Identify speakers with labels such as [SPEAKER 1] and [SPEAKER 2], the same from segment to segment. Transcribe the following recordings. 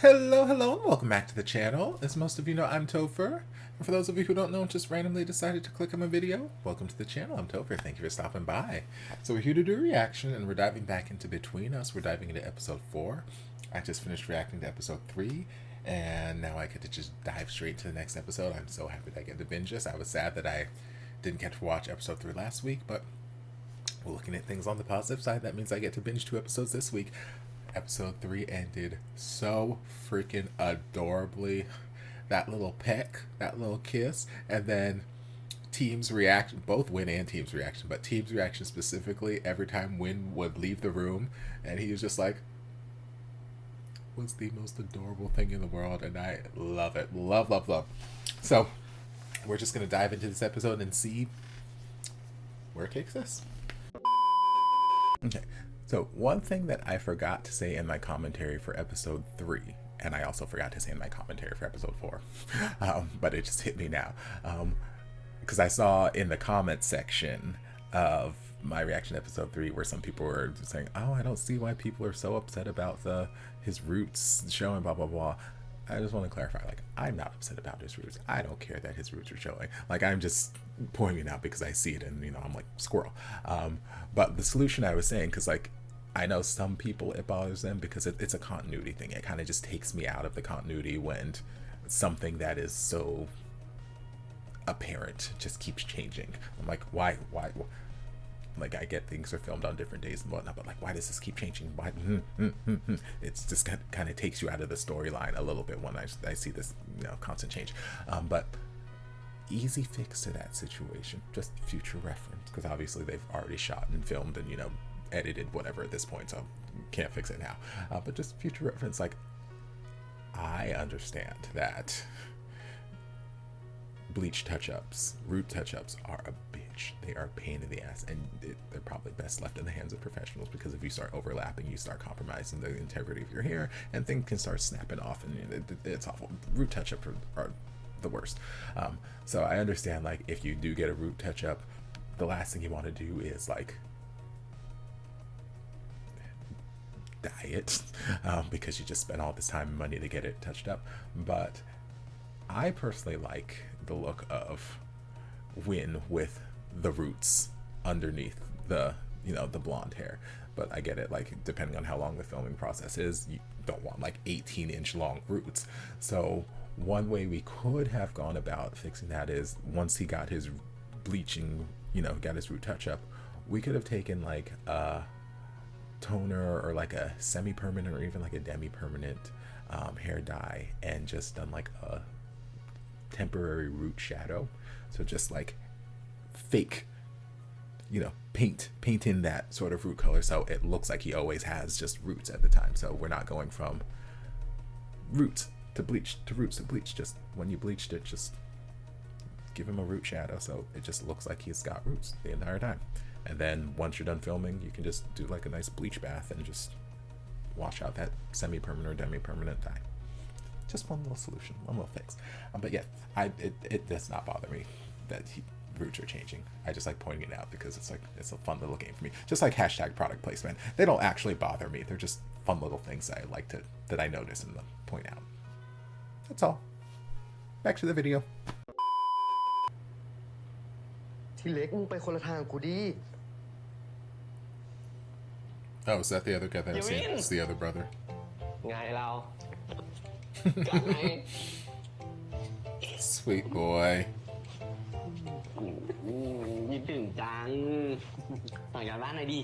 [SPEAKER 1] Hello, hello, and welcome back to the channel. As most of you know, I'm Topher. And for those of you who don't know, just randomly decided to click on my video, welcome to the channel. I'm Topher. Thank you for stopping by. So we're here to do a reaction, and we're diving back into Between Us. We're diving into episode 4. I just finished reacting to episode 3, and now I get to just dive straight to the next episode. I'm so happy that I get to binge this. I was sad that I didn't get to watch episode 3 last week, but looking at things on the positive side, that means I get to binge 2 episodes this week. Episode 3 ended so freaking adorably. That little peck, that little kiss, and then Team's reaction, both Win and Team's reaction, but Team's reaction specifically, every time Win would leave the room, and he was just like, was the most adorable thing in the world, and I love it. Love, love, love. So, we're just going to dive into this episode and see where it takes us. Okay. So one thing that I forgot to say in my commentary for episode 3, and I also forgot to say in my commentary for episode 4, but it just hit me now, because I saw in the comment section of my reaction to episode 3 where some people were saying, oh, I don't see why people are so upset about his roots showing, blah, blah, blah. I just want to clarify, like, I'm not upset about his roots. I don't care that his roots are showing. Like, I'm just pointing it out because I see it and, I'm like, squirrel. But the solution I was saying, because, like, I know some people it bothers them because it's a continuity thing. It kind of just takes me out of the continuity when something that is so apparent just keeps changing. I'm like, why? Like, I get things are filmed on different days and whatnot, but like, why does this keep changing? Why? It's just kind of takes you out of the storyline a little bit when I see this, constant change. But easy fix to that situation, just future reference, because obviously they've already shot and filmed and edited whatever at this point, so can't fix it now. But just future reference, like, I understand that bleach touch-ups, root touch-ups are a bitch. They are a pain in the ass, and they're probably best left in the hands of professionals, because if you start overlapping, you start compromising the integrity of your hair, and things can start snapping off, and it's awful. Root touch-ups are the worst. So I understand, like, if you do get a root touch-up, the last thing you want to do is, like, dye it, because you just spent all this time and money to get it touched up. But I personally like the look of Win with the roots underneath the the blonde hair. But I get it, like, depending on how long the filming process is, you don't want like 18-inch long roots. So one way we could have gone about fixing that is, once he got his bleaching, got his root touch up, we could have taken like toner or like a semi-permanent or even like a demi-permanent hair dye and just done like a temporary root shadow. So just like fake paint in that sort of root color, so it looks like he always has just roots at the time. So we're not going from roots to bleach to roots to bleach. Just when you bleached it, just give him a root shadow so it just looks like he's got roots the entire time. And then once you're done filming, you can just do like a nice bleach bath and just wash out that semi-permanent or demi-permanent dye. Just one little solution, one little fix. But yeah, it does not bother me that roots are changing. I just like pointing it out because it's a fun little game for me. Just like hashtag product placement. They don't actually bother me. They're just fun little things that I like that I notice and point out. That's all. Back to the video.
[SPEAKER 2] ที่เล็กมึงไปคนละทางกูดิ
[SPEAKER 1] Oh, is that the other guy that I've seen? It's the other brother.
[SPEAKER 2] ไงเรา กันไง
[SPEAKER 1] Sweet boy.
[SPEAKER 2] ยินถึงจังต่างจากบ้านหน่อยดิ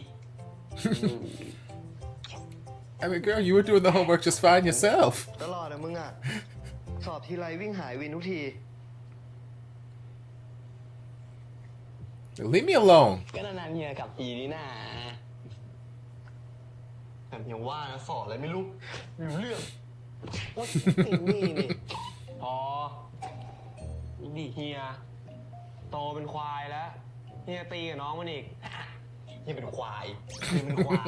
[SPEAKER 1] I mean, girl, you were doing the homework just fine yourself.
[SPEAKER 2] ตลอดอะมึงอะสอบทีไรวิ่งหายวินทุกที
[SPEAKER 1] Leave me alone.
[SPEAKER 2] ก็นานๆเฮียกับอีนี่น่ะแต่ยังว่านะสอนอะไรไม่รู้อยู่เรื่องว่าติงนี่นี่พอดิเฮียโตเป็นควายแล้วเฮียตีกับน้องมันอีกเฮียเป็นควายเฮียเป็นควา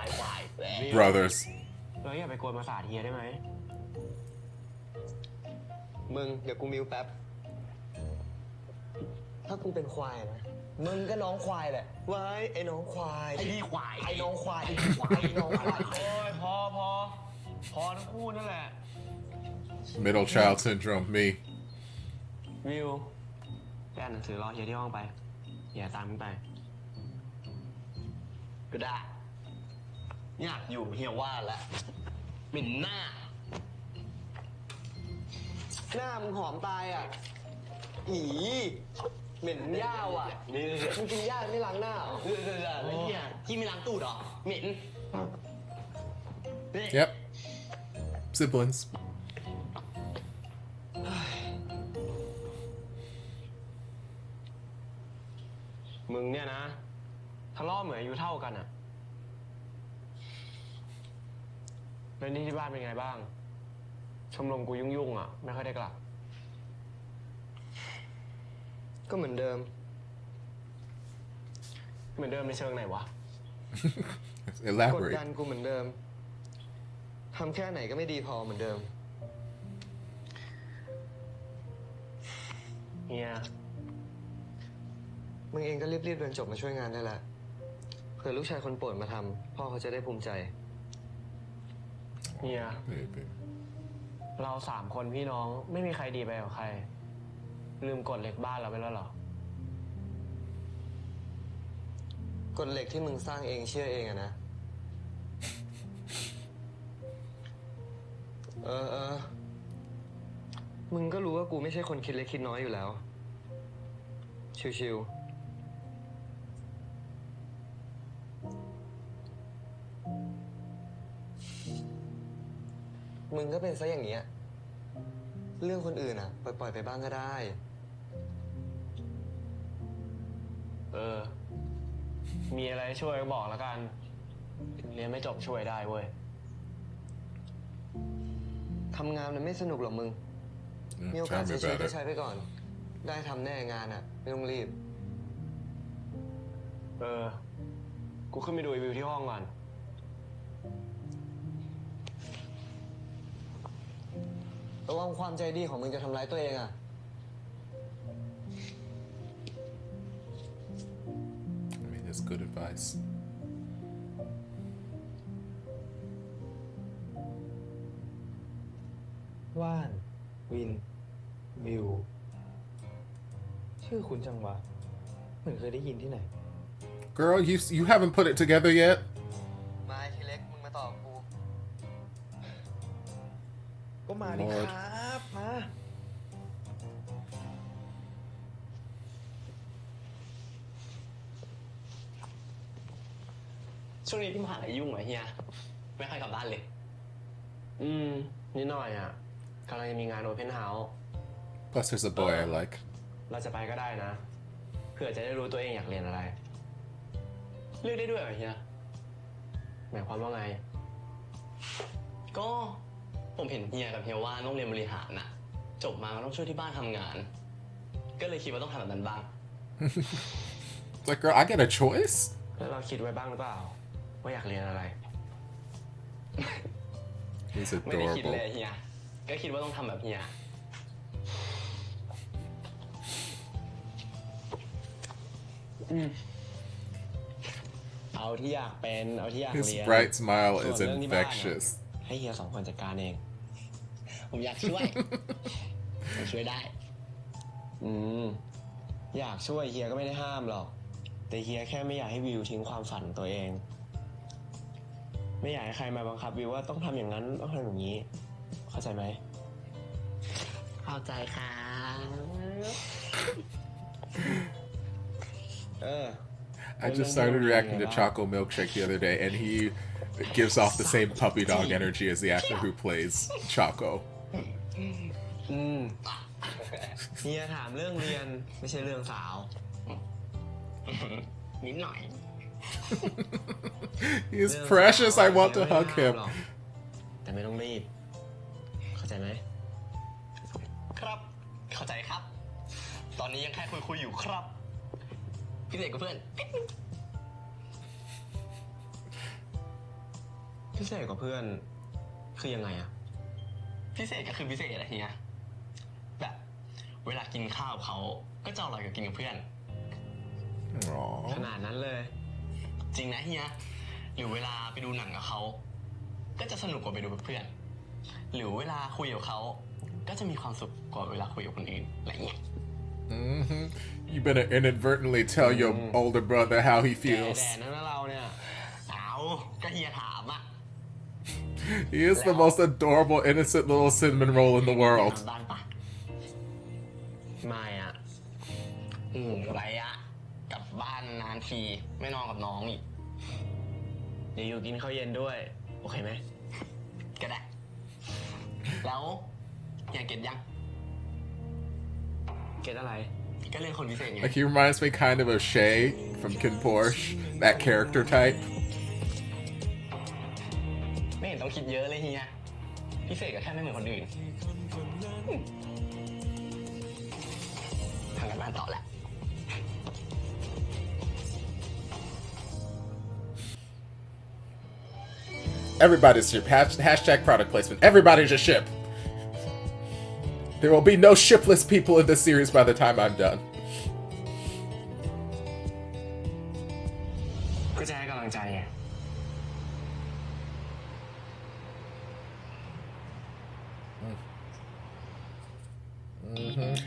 [SPEAKER 2] ย
[SPEAKER 1] Brothers.
[SPEAKER 2] เราอย่าไปกวนประสาทเฮียได้ไหมมึงเดี๋ยวกูมิวแป๊บถ้ากูเป็นควายนะมึงก็น้องควายแหละว้ายไอ้น้องควายไอ้นี่ควายไอ้น้องควายไอ้ควายไอ้น้องควายโอ้ยพอ พอทั้งคู่นั่นแหละ
[SPEAKER 1] Middle child syndrome, me.
[SPEAKER 2] วิวไปอ่านหนังสือรอเฮียที่ห้องไปเฮียตามขึ้นไปก็ได้อยากอยู่เฮียว่าแล้วเหม็นหน้ามึงหอมตายอ่ะอีเหม็นหญ้าอ่ะนี่มึงกินหญ้าไม่ล้างหน้าเหรอแล้วเฮียที่ไม่ล้างตูดเหรอเหม็น
[SPEAKER 1] Yep. Siblings.
[SPEAKER 2] มึงเนี่ยนะทะเลาะเหมือนอายุเท่ากันอะแล้วนี่ที่บ้านเป็นไงบ้างชมรมกูยุ่งๆอะไม่ค่อยได้กลับก็เหมือนเดิมในเชิงไหนวะ กด
[SPEAKER 1] Elaborate.
[SPEAKER 2] ดันกูเหมือนเดิมทำแค่ไหนก็ไม่ดีพอเหมือนเดิมเฮียมึงเองก็รีบเรียนจบมาช่วยงานได้ละเผื่อลูกชายคนโปรดมาทำพ่อเขาจะได้ภูมิใจเฮีย
[SPEAKER 1] Baby.
[SPEAKER 2] เรา3 คนพี่น้องไม่มีใครดีไปกว่าใครลืมกฎเหล็กบ้านเราไปแล้วเหรอกฎเหล็กที่มึงสร้างเองเชื่อเองอะนะมึงก็รู้ว่ากูไม่ใช่คนคิดเล็กคิดน้อยอยู่แล้วชิวๆมึงก็เป็นซะอย่างเงี้ยเรื่องคนอื่นอะปล่อยไปบ้างก็ได้มีอะไรช่วยก็บอกแล้วกันถึงเรียนไม่จบช่วยได้เว้ยทำงานมันไม่สนุกหรอกมึงมีโอกาส
[SPEAKER 1] Tell me
[SPEAKER 2] ใช้
[SPEAKER 1] about
[SPEAKER 2] ก็
[SPEAKER 1] it.
[SPEAKER 2] ใช้ไปก่อนได้ทำแน่งานอะไม่ต้องรีบกูขึ้นไปดูวิวที่ห้องก่อนระวังความใจดีของมึงจะทำร้ายตัวเองอะ
[SPEAKER 1] I mean, that's good advice.
[SPEAKER 2] ว่านวินวิวชื่อคุณจังวะเหมือนเคยได้ยินที่ไหน
[SPEAKER 1] Girl, you haven't put it together yet?
[SPEAKER 2] มาทีเล็กมึงมาต่อกูก็มาดิครับมาช่วงนี้ที่มหาลัยยุ่งเหรอเฮียไม่ค่อยกลับบ้านเลยนิดหน่อยอ่ะกำลังจะมีงานโอเพนเฮาส์
[SPEAKER 1] Plus, there's a boy I like.
[SPEAKER 2] เราจะไปก็ได้นะเผื่อจะได้รู้ตัวเองอยากเรียนอะไรเลือกได้ด้วยเหรอเฮียหมายความว่าไงก็ผมเห็นเฮียกับเฮียว่าต้องเรียนบริหารน่ะจบมาก็ต้องช่วยที่บ้านทำงานก็เลยคิดว่าต้องทำแบบนั้นบ้าง
[SPEAKER 1] It's like, girl, I get a choice?
[SPEAKER 2] แล้วเราคิดไว้บ้างหรือเปล่าว่าอยากเรียนอะไร
[SPEAKER 1] He's
[SPEAKER 2] ไม่ได้คิดเลย
[SPEAKER 1] adorable.
[SPEAKER 2] เฮียก็คิดว่าต้องทำแบบเฮียเอาที่อยากเป็นเอาที่อยาก
[SPEAKER 1] His
[SPEAKER 2] เรียน
[SPEAKER 1] bright smile
[SPEAKER 2] ส่วน
[SPEAKER 1] is
[SPEAKER 2] เรื่องที่บ้านอะ
[SPEAKER 1] infectious.
[SPEAKER 2] ให้เฮีย2 คนจัดการเองผมอยากช่วย ผมช่วยได้อยากช่วยเฮียก็ไม่ได้ห้ามหรอกแต่เฮียแค่ไม่อยากให้วิวทิ้งความฝันของตัวเองไม่อยากให้ใครมาบังคับวิวว่าต้องทำอย่างนั้นต้องทำอย่างนี้เข้าใจไหมเข้าใจครับ
[SPEAKER 1] I just started reacting to Choco Milkshake the other day, and he gives off the same puppy dog energy as the actor who plays Choco.
[SPEAKER 2] เฮียถามเรื่องเรียนไม่ใช่เรื่องสาวนิดหน่อย
[SPEAKER 1] He's precious. I want to hug him.
[SPEAKER 2] แต่ไม่ต้องรีบเข้าใจไหมครับเข้าใจครับตอนนี้ยังแค่คุยอยู่ครับพิเศษกับเพื่อนพิเศษกับเพื่อนคือยังไงอะพิเศษก็คือพิเศษอะไรเฮียแบบเวลากินข้าวเขาก็จะอร่อยกว่ากินกับเพื่อน
[SPEAKER 1] Aww.
[SPEAKER 2] ขนาดนั้นเลยจริงนะเฮียหรือเวลาไปดูหนังกับเขาก็จะสนุกกว่าไปดูกับเพื่อน หรือเวลาคุยกับเขาก็จะมีความสุขกว่าเวลาคุยกับคนอื่นอะไรเงี้ย
[SPEAKER 1] You better inadvertently tell your older brother how he
[SPEAKER 2] แด
[SPEAKER 1] feels.
[SPEAKER 2] นั่นเราเนี่ยเอาก็เฮียถามอ่ะ
[SPEAKER 1] He is the most adorable, innocent little cinnamon roll in the world.
[SPEAKER 2] บ้านปะไม่อ่ะไรอะกลับบ้านนานทีไม่นอนกับน้องอีกเดี๋ยวอยู่กินข้าวเย็นด้วยโอเคไหมก็ได้แล้วอยากเก็ตยังเก็ตอะไรก็เล่นคนพิเศษไง
[SPEAKER 1] Like, he reminds me kind of Shay from Kin Porsche, that character type.
[SPEAKER 2] ไม่เห็นต้องคิดเยอะเลยเฮียพิเศษก็แค่ไม่เหมือนคนอื่นทำกันบ้านต่อแหละ
[SPEAKER 1] Everybody's ship. Hashtag product placement. Everybody's a ship. There will be no shipless people in this series by the time I'm done.
[SPEAKER 2] ก็จะให้กำลังใจไง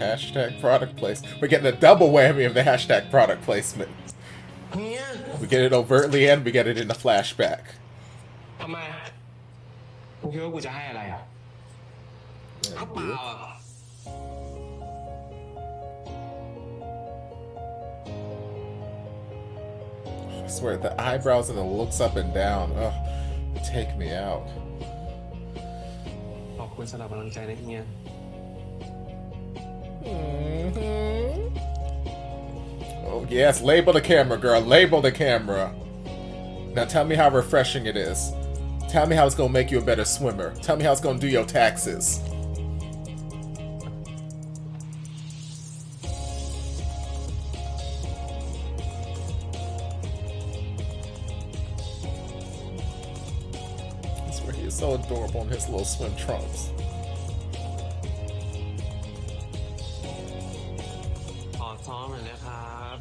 [SPEAKER 1] Hashtag product placement. We're getting a double whammy of the hashtag product placement.
[SPEAKER 2] เฮีย
[SPEAKER 1] We get it overtly and we get it in a flashback.
[SPEAKER 2] ทำไมมึงคิดว่ากูจะให้อะไรอ่ะก็เปล่าอ่ะ
[SPEAKER 1] I swear, the eyebrows and the looks up and down. Ugh, they take me out.
[SPEAKER 2] ขอบคุณสำหรับกำลังใจนะเฮีย
[SPEAKER 1] Oh, yes, label the camera, girl. Label the camera. Now tell me how refreshing it is. Tell me how it's going to make you a better swimmer. Tell me how it's going to do your taxes. I swear he is so adorable in his little swim trunks.
[SPEAKER 2] ขอซ้อมหน่อยนะครับ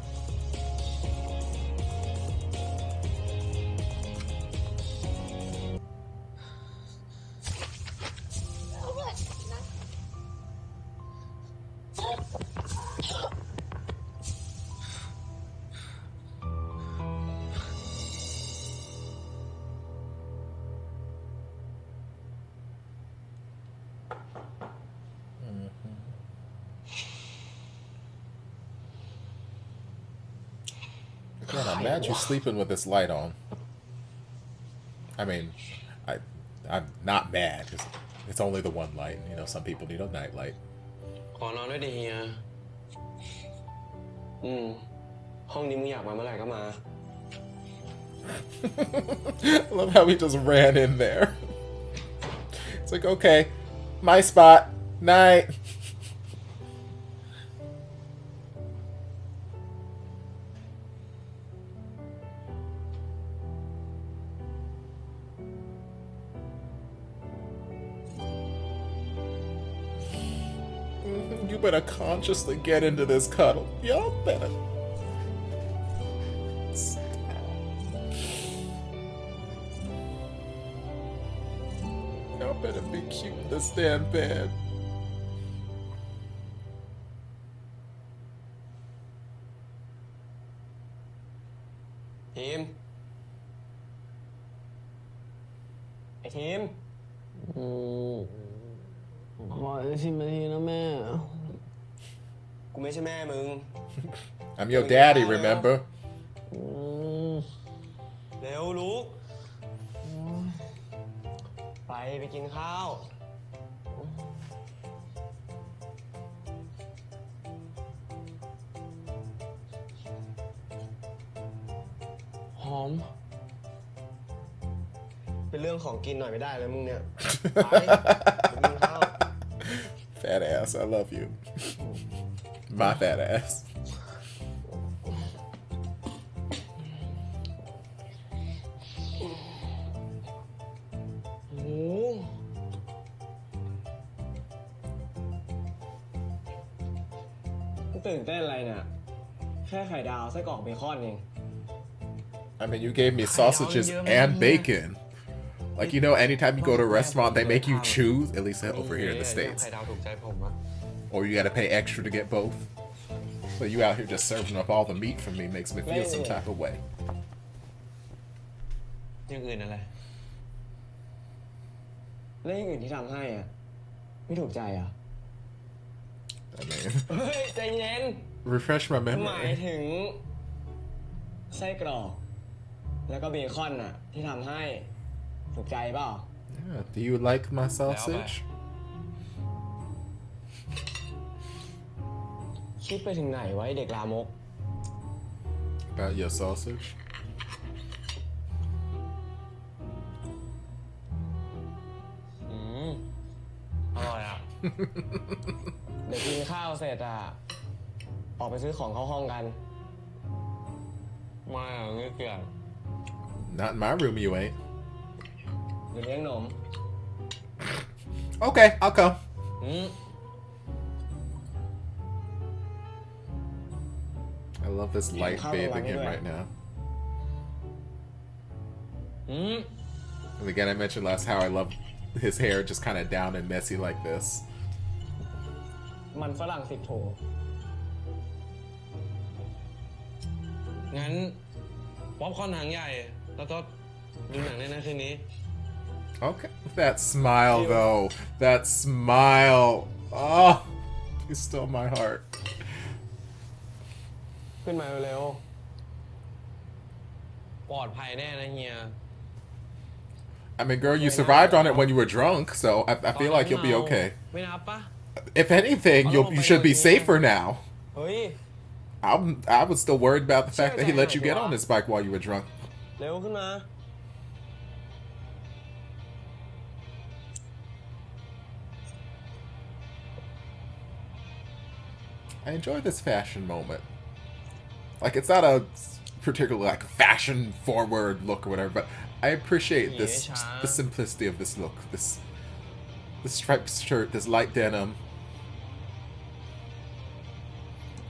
[SPEAKER 1] God, I'm mad you're sleeping with this light on. I mean, I'm not mad. It's only the one light. You know, some people need a night light.
[SPEAKER 2] ขอนอนด้วยดิเฮียห้องนี้มึงอยากมาเมื่อไหร่ก็มา
[SPEAKER 1] I love how he just ran in there. It's like, okay, my spot. Night. You better consciously get into this cuddle. Y'all better. Y'all better be cute in this damn bed.
[SPEAKER 2] Team. ไอ้ทีม
[SPEAKER 3] ขออีก10 นาทีนะแม่
[SPEAKER 2] กูไม่ใช่แม่มึง
[SPEAKER 1] I'm your daddy, remember?
[SPEAKER 2] เร็วลุกไปกินข้าว
[SPEAKER 3] หอม
[SPEAKER 2] เป็นเรื่องของกินหน่อยไม่ได้เลยมึงเนี่ย ไปกินข้าว
[SPEAKER 1] Fat ass, I love you. My fat ass.
[SPEAKER 3] โอ้โหตื่นเต้นอะไรเนี่ย แค่ไข่ดาวไส้กรอกเบคอนเอง
[SPEAKER 1] I mean, you gave me sausages and bacon. Like, you know, anytime you go to a restaurant, they make you choose, at least over here in the
[SPEAKER 2] ไข่
[SPEAKER 1] States.
[SPEAKER 2] ดาวถูกใจผมอะ
[SPEAKER 1] Or you gotta pay extra to get both. So you out here just serving up all the meat for me makes me feel some type of way.
[SPEAKER 2] อย่างอื่นอะไร
[SPEAKER 3] แล้วอย่างอื่นที่ทำให้อ่ะไม่ถูกใจอ่ะ
[SPEAKER 1] I mean,
[SPEAKER 3] เฮ้ยใจเย็น
[SPEAKER 1] refresh my
[SPEAKER 3] หมาย
[SPEAKER 1] memory.
[SPEAKER 3] ถึงไส้กรอกแล้วก็เบคอนอ่ะที่ทำให้ถูกใจเปล่า
[SPEAKER 1] Yeah. Do you like my sausage?
[SPEAKER 3] คิดไปถึงไหนไว้เด็กลามก
[SPEAKER 1] About your sausage?
[SPEAKER 2] อร่อยอ่ะ
[SPEAKER 3] เดี๋ยวกินข้าวเสร็จอ่ะออกไปซื้อของเข้าห้องกัน
[SPEAKER 2] ไม่อ่ะเงี้ยเกลียด
[SPEAKER 1] Not in my room, you ain't.
[SPEAKER 3] เดี๋ยวเลี้ยงหนม
[SPEAKER 1] Okay, I'll come.
[SPEAKER 2] อืม
[SPEAKER 1] I love this light bathing him right now.
[SPEAKER 2] อืม
[SPEAKER 1] And again, I mentioned last how I love his hair just kind of down and messy like this.
[SPEAKER 3] มันฝรั่ง10 โถ
[SPEAKER 2] งั้นป๊อปคอร์นหางใหญ่ แล้วก็ดูหนังในนั้นคืนนี้
[SPEAKER 1] Okay. That smile, though. That smile. Oh, you stole my heart.
[SPEAKER 3] ขึ้นมาเร็ว
[SPEAKER 2] ปลอดภัยแน่นะเฮีย
[SPEAKER 1] I mean, girl, you survived on it when you were drunk, so I feel like you'll be okay.
[SPEAKER 2] ไม่นับปะ
[SPEAKER 1] If anything, you should be safer now.
[SPEAKER 3] ๆเฮ้ย
[SPEAKER 1] I was still worried about the fact that he let you get on his bike while you were drunk.
[SPEAKER 3] เร็วขึ้นมา
[SPEAKER 1] I enjoy this fashion moment. Like, it's not a particularly like fashion forward look or whatever, but I appreciate this the simplicity of this look. This striped shirt, this light denim.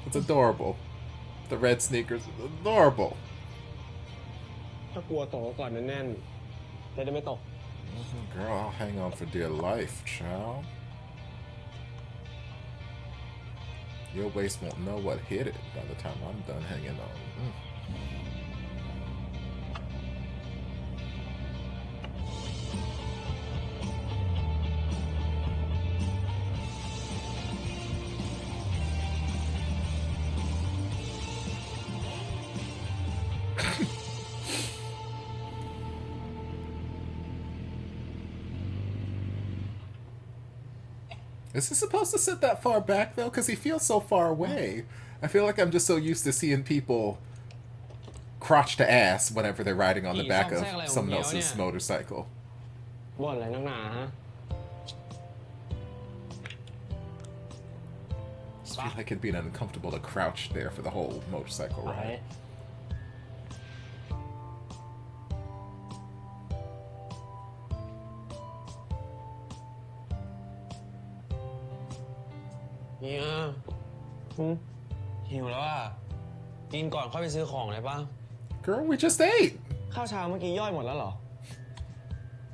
[SPEAKER 1] It's adorable. The red sneakers, adorable.
[SPEAKER 3] ถ้ากลัวตกก็ก่อนแน่นๆจะได้ไม่ตก
[SPEAKER 1] Girl, I'll hang on for dear life, child. Your waist won't know what hit it by the time I'm done hanging on. Is he supposed to sit that far back, though? Because he feels so far away. I feel like I'm just so used to seeing people crotch to ass whenever they're riding on the back of someone else's motorcycle.
[SPEAKER 3] บ่นอะไรนักหนาฮะ
[SPEAKER 1] I feel like it'd be uncomfortable to crouch there for the whole motorcycle
[SPEAKER 3] ไป
[SPEAKER 1] ride.
[SPEAKER 2] เฮียหิวแล้วอ่ะ กินก่อนค่อยไปซื้อของเลยป่ะ
[SPEAKER 1] Girl, we just ate.
[SPEAKER 3] ข้าวเช้าเมื่อกี้ย่อยหมดแล้วเหรอ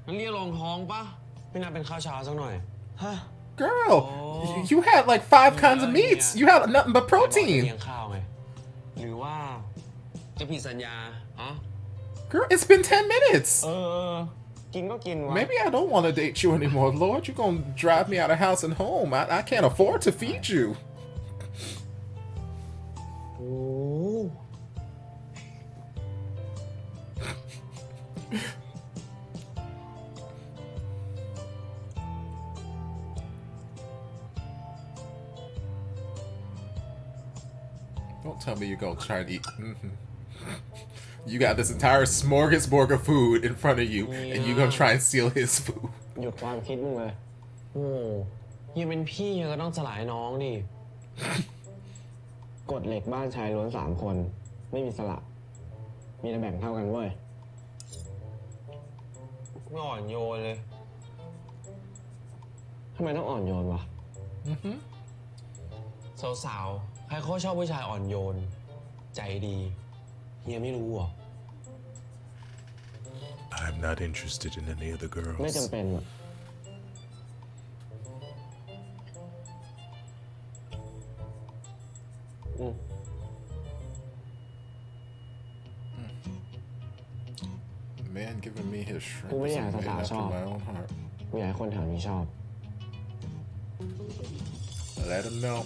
[SPEAKER 2] มันเรียกรองท้องป่ะ ไม่น่าเป็นข้าวเช้าสักหน่อย
[SPEAKER 3] ฮะ
[SPEAKER 1] Girl, you had like 5 kinds of meats. You had nothing but
[SPEAKER 2] เลี้
[SPEAKER 1] protein.
[SPEAKER 2] ยงข้าวไง หรือว่าจะผิดสัญญาอ๋อ
[SPEAKER 1] Girl, it's been 10 minutes.
[SPEAKER 3] กินก็กินวะ
[SPEAKER 1] Maybe I don't want to date you anymore, Lord. You're going to drive me out of house and home. I can't afford to feed you.
[SPEAKER 3] โอ้
[SPEAKER 1] Don't tell me you're going to try and eat. You got this entire smorgasbord of food in front of you, and you're going to try and steal his food.
[SPEAKER 3] หยุดความคิดมึงเลย
[SPEAKER 2] โอ้เฮียเป็นพี่เฮียก็ต้องสลายน้องดิ
[SPEAKER 3] กฎเหล็กบ้านชายล้วน3 คน ไม่มีสละ มีแต่แบ่งเท่ากันเว้ย
[SPEAKER 2] ไม่อ่อนโยนเลย
[SPEAKER 3] ทำไมต้องอ่อนโยนวะ
[SPEAKER 2] สาวๆ ใครเขาชอบผู้ชายอ่อนโยน ใจดี เฮียไม่รู้เหรอ
[SPEAKER 1] I'm not interested in any of the
[SPEAKER 3] ไม่
[SPEAKER 1] girls.
[SPEAKER 3] จำเป็นอะ
[SPEAKER 1] Man giving me his shrimp
[SPEAKER 3] Không biết
[SPEAKER 1] is
[SPEAKER 3] là
[SPEAKER 1] made
[SPEAKER 3] tao
[SPEAKER 1] after
[SPEAKER 3] sao.
[SPEAKER 1] my own heart.
[SPEAKER 3] กูอยากให้คนแถวนี้ชอบ
[SPEAKER 1] Let him know.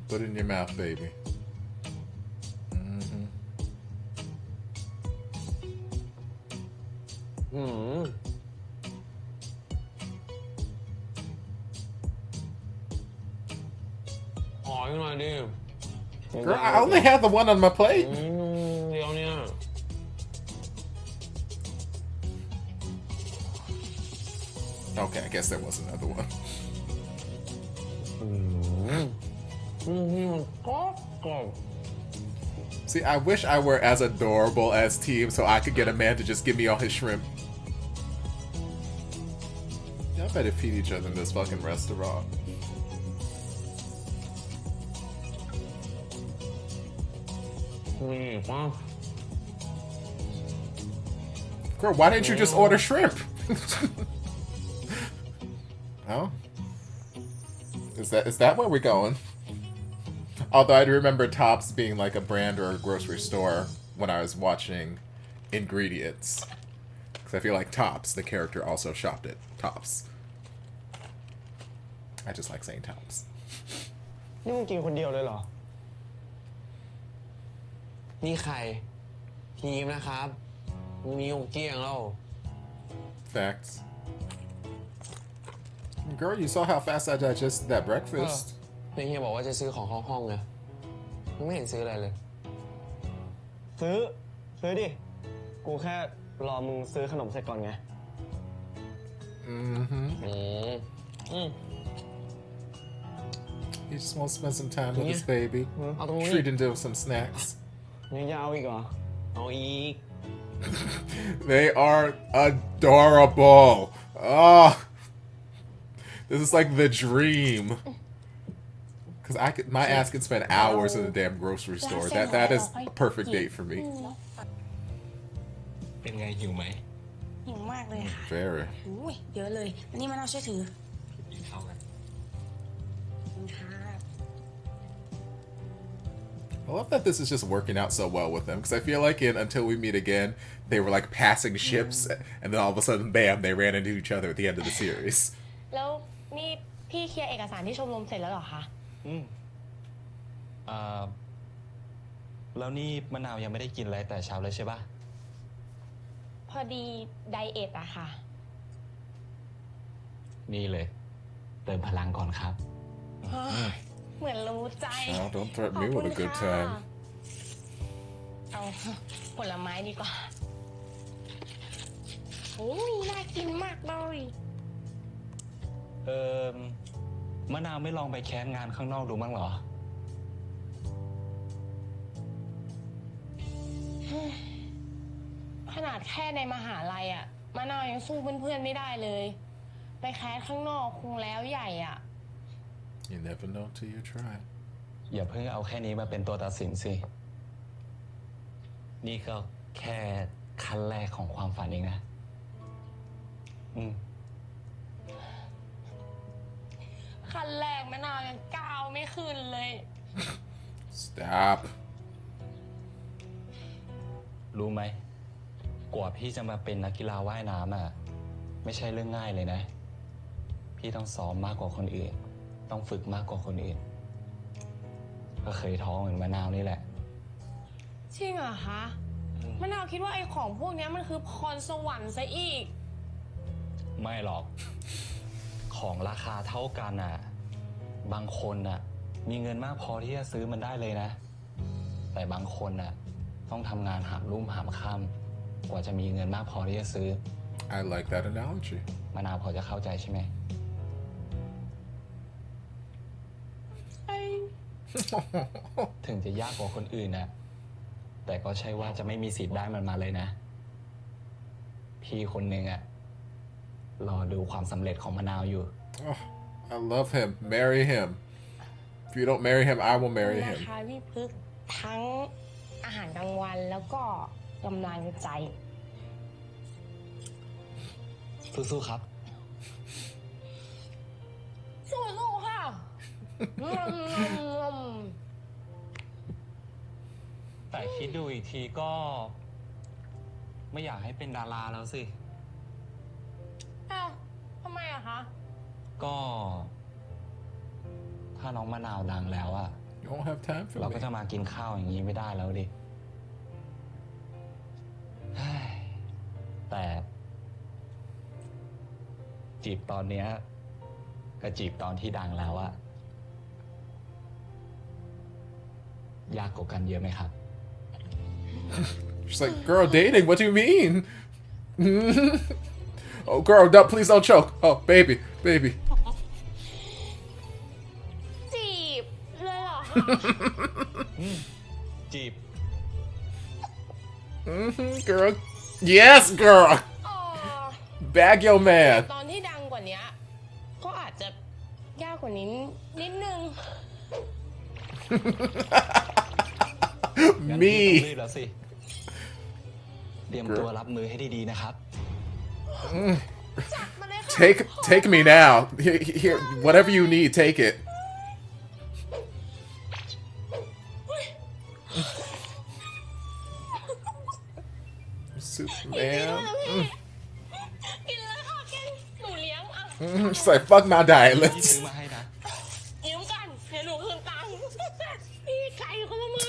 [SPEAKER 1] Put it in your mouth, baby.
[SPEAKER 3] อืม
[SPEAKER 2] ขออีกหน่อยดิ
[SPEAKER 1] Girl, I only had the one on my plate.
[SPEAKER 2] เดี๋ยวเนี่ย
[SPEAKER 1] Okay, I guess there was another one.
[SPEAKER 2] ก็กรอบ
[SPEAKER 1] See, I wish I were as adorable as Team so I could get a man to just give me all his shrimp. Y'all better feed each other in this fucking restaurant. Girl, why didn't you just order shrimp? Oh? Is that where we're going? Although I remember Tops being like a brand or a grocery store when I was watching Ingredients. Because I feel like Tops, the character, also shopped at Tops. I just like saying Tops.
[SPEAKER 3] นี่มึงกินคนเดียวเลยเหรอ
[SPEAKER 2] นี่ใครทีมนะครับมีหกเกี้ยงแล้ว
[SPEAKER 1] Facts. Girl, you saw how fast I digested that breakfast.
[SPEAKER 2] ในเฮียบอกว่าจะซื้อของเข้าห้องไงมึงไม่เห็นซื้ออะไรเลย
[SPEAKER 3] ซื้อดิ กูแค่รอมึงซื้อขนมเสร็จก่อนไง
[SPEAKER 1] He just wants to spend some time with his baby. Treat him to some snacks.
[SPEAKER 3] ยังจะเอาอีกเหรอ
[SPEAKER 2] เอาอีก
[SPEAKER 1] They are adorable. Oh, this is like the dream. Because my ass could spend hours in the damn grocery store. That is a perfect date for me.
[SPEAKER 2] เป็นไงหิวไหม
[SPEAKER 4] หิวมากเลยค่ะ
[SPEAKER 1] Very.
[SPEAKER 4] อุ้ยเยอะเลยอันนี้มะนาวช่วยถือ
[SPEAKER 2] กินข้าวกัน
[SPEAKER 4] ขอบคุณค่ะ
[SPEAKER 1] I love that this is just working out so well with them. Because I feel like in Until We Meet Again, they were like passing ships. And then all of a sudden, bam, they ran into each other at the end of the series.
[SPEAKER 4] แล้วนี่พี่เคลียร์เอกสารที่ชมรมเสร็จแล้วเหรอคะ
[SPEAKER 5] แล้วนี่มะนาวยังไม่ได้กินอะไรแต่เช้าเลยใช่ปะ
[SPEAKER 4] พอดีไดเอทอะค่ะ
[SPEAKER 5] นี่เลย เติมพลังก่อนครับ
[SPEAKER 4] เหมือนรู้ใจ
[SPEAKER 1] Oh, don't threaten
[SPEAKER 4] ขอบ
[SPEAKER 1] me
[SPEAKER 4] คุ
[SPEAKER 1] with
[SPEAKER 4] ณ
[SPEAKER 1] a good
[SPEAKER 4] ค่ะ
[SPEAKER 1] time.
[SPEAKER 4] เอาผลไม้ดีกว่าโอ้ยน่ากินมากเลย
[SPEAKER 5] มะนาวไม่ลองไปแคสงานข้างนอกดูมั้งเหรอ
[SPEAKER 4] ขนาดแค่ในมหาลัยอะมะนาวยังสู้เพื่อนๆไม่ได้เลย ไปแคสข้างนอกคงแล้วใหญ่อะ
[SPEAKER 1] You never know till you try.
[SPEAKER 5] อย่าเพิ่งเอาแค่นี้มาเป็นตัวตัดสินสิ นี่ก็แค่ขั้นแรกของความฝันเองนะ
[SPEAKER 4] ขั้นแรกมะนาวยังก้าวไม่ขึ้นเลย
[SPEAKER 1] Stop.
[SPEAKER 5] รู้ไหม กว่าพี่จะมาเป็นนักกีฬาว่ายน้ำไม่ใช่เรื่องง่ายเลยนะ พี่ต้องซ้อมมากกว่าคนอื่น ต้องฝึกมากกว่าคนอื่น ก็เคยท้องเหมือนมะนาวนี่แหละ
[SPEAKER 4] จริงเหรอคะมะนาวคิดว่าไอ้ของพวกนี้มันคือพรสวรรค์ซะอีก
[SPEAKER 5] ไม่หรอก ของราคาเท่ากันบางคนมีเงินมากพอที่จะซื้อมันได้เลยนะ แต่บางคนต้องทำงานหามรุ่มหามค่ำกว่าจะมีเงินมากพอที่จะซื้อ
[SPEAKER 1] I like that analogy.
[SPEAKER 5] มะนาวพอจะเข้าใจใช่ไหม ถึงจะยากกว่าคนอื่นแต่ก็ใช่ว่าจะไม่มีสิทธิ์ได้มันมาเลยนะ พี่คนหนึ่งรอดูความสำเร็จของมะนาวอยู่
[SPEAKER 1] Oh, I love him. Marry him. If you don't marry him, I will marry
[SPEAKER 4] นะ
[SPEAKER 1] him.
[SPEAKER 4] คะพี่พึกษ์ทั้งอาหารกลางวันแล้วก็ กำลังใจ
[SPEAKER 5] สู้ๆครับ
[SPEAKER 4] สู้ๆค่ะ
[SPEAKER 5] แต่คิดดูอีกทีก็ไม่อยากให้เป็นดาราแล้วสิ
[SPEAKER 4] อ้าวทำไมอะคะ
[SPEAKER 5] ก็ถ้าน้องมะนาวดังแล้วอะ
[SPEAKER 1] You won't have time for
[SPEAKER 5] เรา
[SPEAKER 1] me.
[SPEAKER 5] ก็จะมากินข้าวอย่างนี้ไม่ได้แล้วดิเฮ้ยแต่จีบตอนเนี้ยกับจีบตอนที่ดังแล้วอะยากกว่ากันเยอะไหมครับ
[SPEAKER 1] She's like, girl, dating? What do you mean? Oh, girl, no, please don't choke. Oh, baby.
[SPEAKER 4] จีบเลยเหรอคะ
[SPEAKER 5] จีบ
[SPEAKER 1] Girl. Yes, girl.
[SPEAKER 4] อ๋อ
[SPEAKER 1] Bag your man.
[SPEAKER 4] ตอนที่ดังกว่านี้ก็อาจจะยากกว่านี้นิดนึง
[SPEAKER 5] งั้นพี่ต้อง
[SPEAKER 1] Me.
[SPEAKER 5] รีบแล้วสิ เตรียมตัวรับมือให้ดีๆนะครับ
[SPEAKER 4] มาเลยค่ะ
[SPEAKER 1] Take me now. Here, whatever you need, take it. Superman.
[SPEAKER 4] กินเลยค่ะกินหนูเลี้ยงอ่ะ
[SPEAKER 1] She's like, fuck my diet.
[SPEAKER 5] พี่
[SPEAKER 1] Let's.
[SPEAKER 5] ซื้อมาให้นะ
[SPEAKER 4] ยืมกันเดี๋ยวหนูคืนตังค์พี่ไก่คนละมือ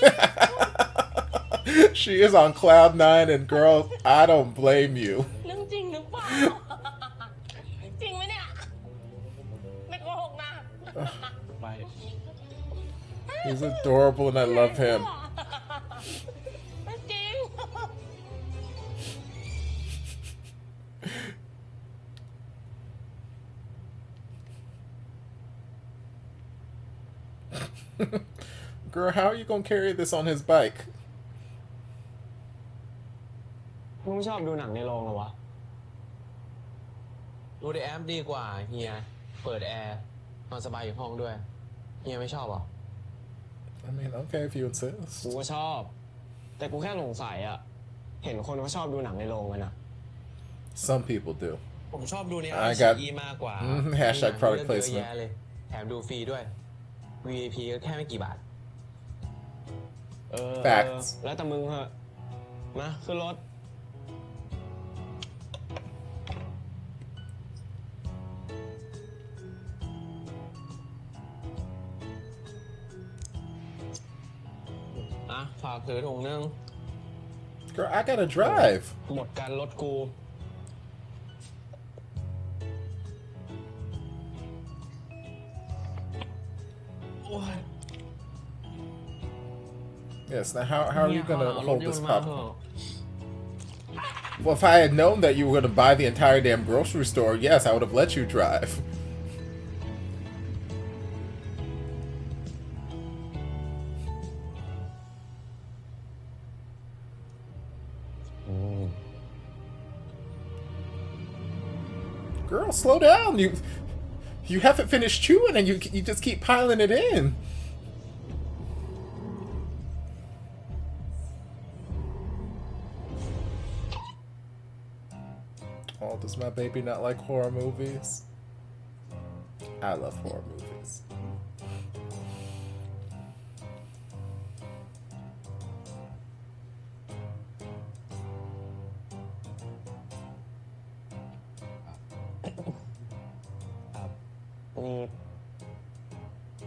[SPEAKER 1] She is on cloud nine, and girl, I don't blame you.
[SPEAKER 4] เรื่องจริงหรือเปล่า จริงไหมเนี่ย ไม่โกหกนะ
[SPEAKER 5] ไป
[SPEAKER 1] He's adorable, and I love him.
[SPEAKER 4] ไม่จริง
[SPEAKER 1] Girl, how are you gonna carry this on his bike?
[SPEAKER 3] มึงไม่ชอบดูหนังในโรงเหรอวะ
[SPEAKER 2] ดูในแอปดีกว่าเฮีย เปิดแอร์นอนสบายอยู่ห้องด้วย เฮียไม่ชอบเหรอ
[SPEAKER 1] I mean, okay, if you insist.
[SPEAKER 3] กูก็ชอบ แต่กูแค่สงสัยอะเห็นคนเขาชอบดูหนังในโรงกันอะ
[SPEAKER 1] Some people do.
[SPEAKER 2] ผมชอบดูในแอ
[SPEAKER 1] I
[SPEAKER 2] ป
[SPEAKER 1] got
[SPEAKER 2] ซีมากกว่า
[SPEAKER 1] hashtag
[SPEAKER 2] มีหนัง
[SPEAKER 1] product
[SPEAKER 2] เรื่องเยอะ
[SPEAKER 1] placement
[SPEAKER 2] แยะเลย แถมดูฟรีด้วย VIP ก็แค่ไม่กี่บาท
[SPEAKER 1] Facts
[SPEAKER 3] แล้วแต่มึงเหอะมาขึ้นรถ
[SPEAKER 2] อ่ะ ฝากถือถุงนึง
[SPEAKER 1] Girl, I gotta drive.
[SPEAKER 3] หมดการรถกู
[SPEAKER 1] Yes, now how are you gonna
[SPEAKER 2] รถ
[SPEAKER 1] hold
[SPEAKER 2] ยน
[SPEAKER 1] this
[SPEAKER 2] ต์มาเถ
[SPEAKER 1] popcorn?
[SPEAKER 2] อะ
[SPEAKER 1] Well, if I had known that you were gonna buy the entire damn grocery store, yes, I would have let you drive. Girl, slow down. You haven't finished chewing and you just keep piling it in. Oh, does my baby not like horror movies? I love horror movies.
[SPEAKER 3] นี่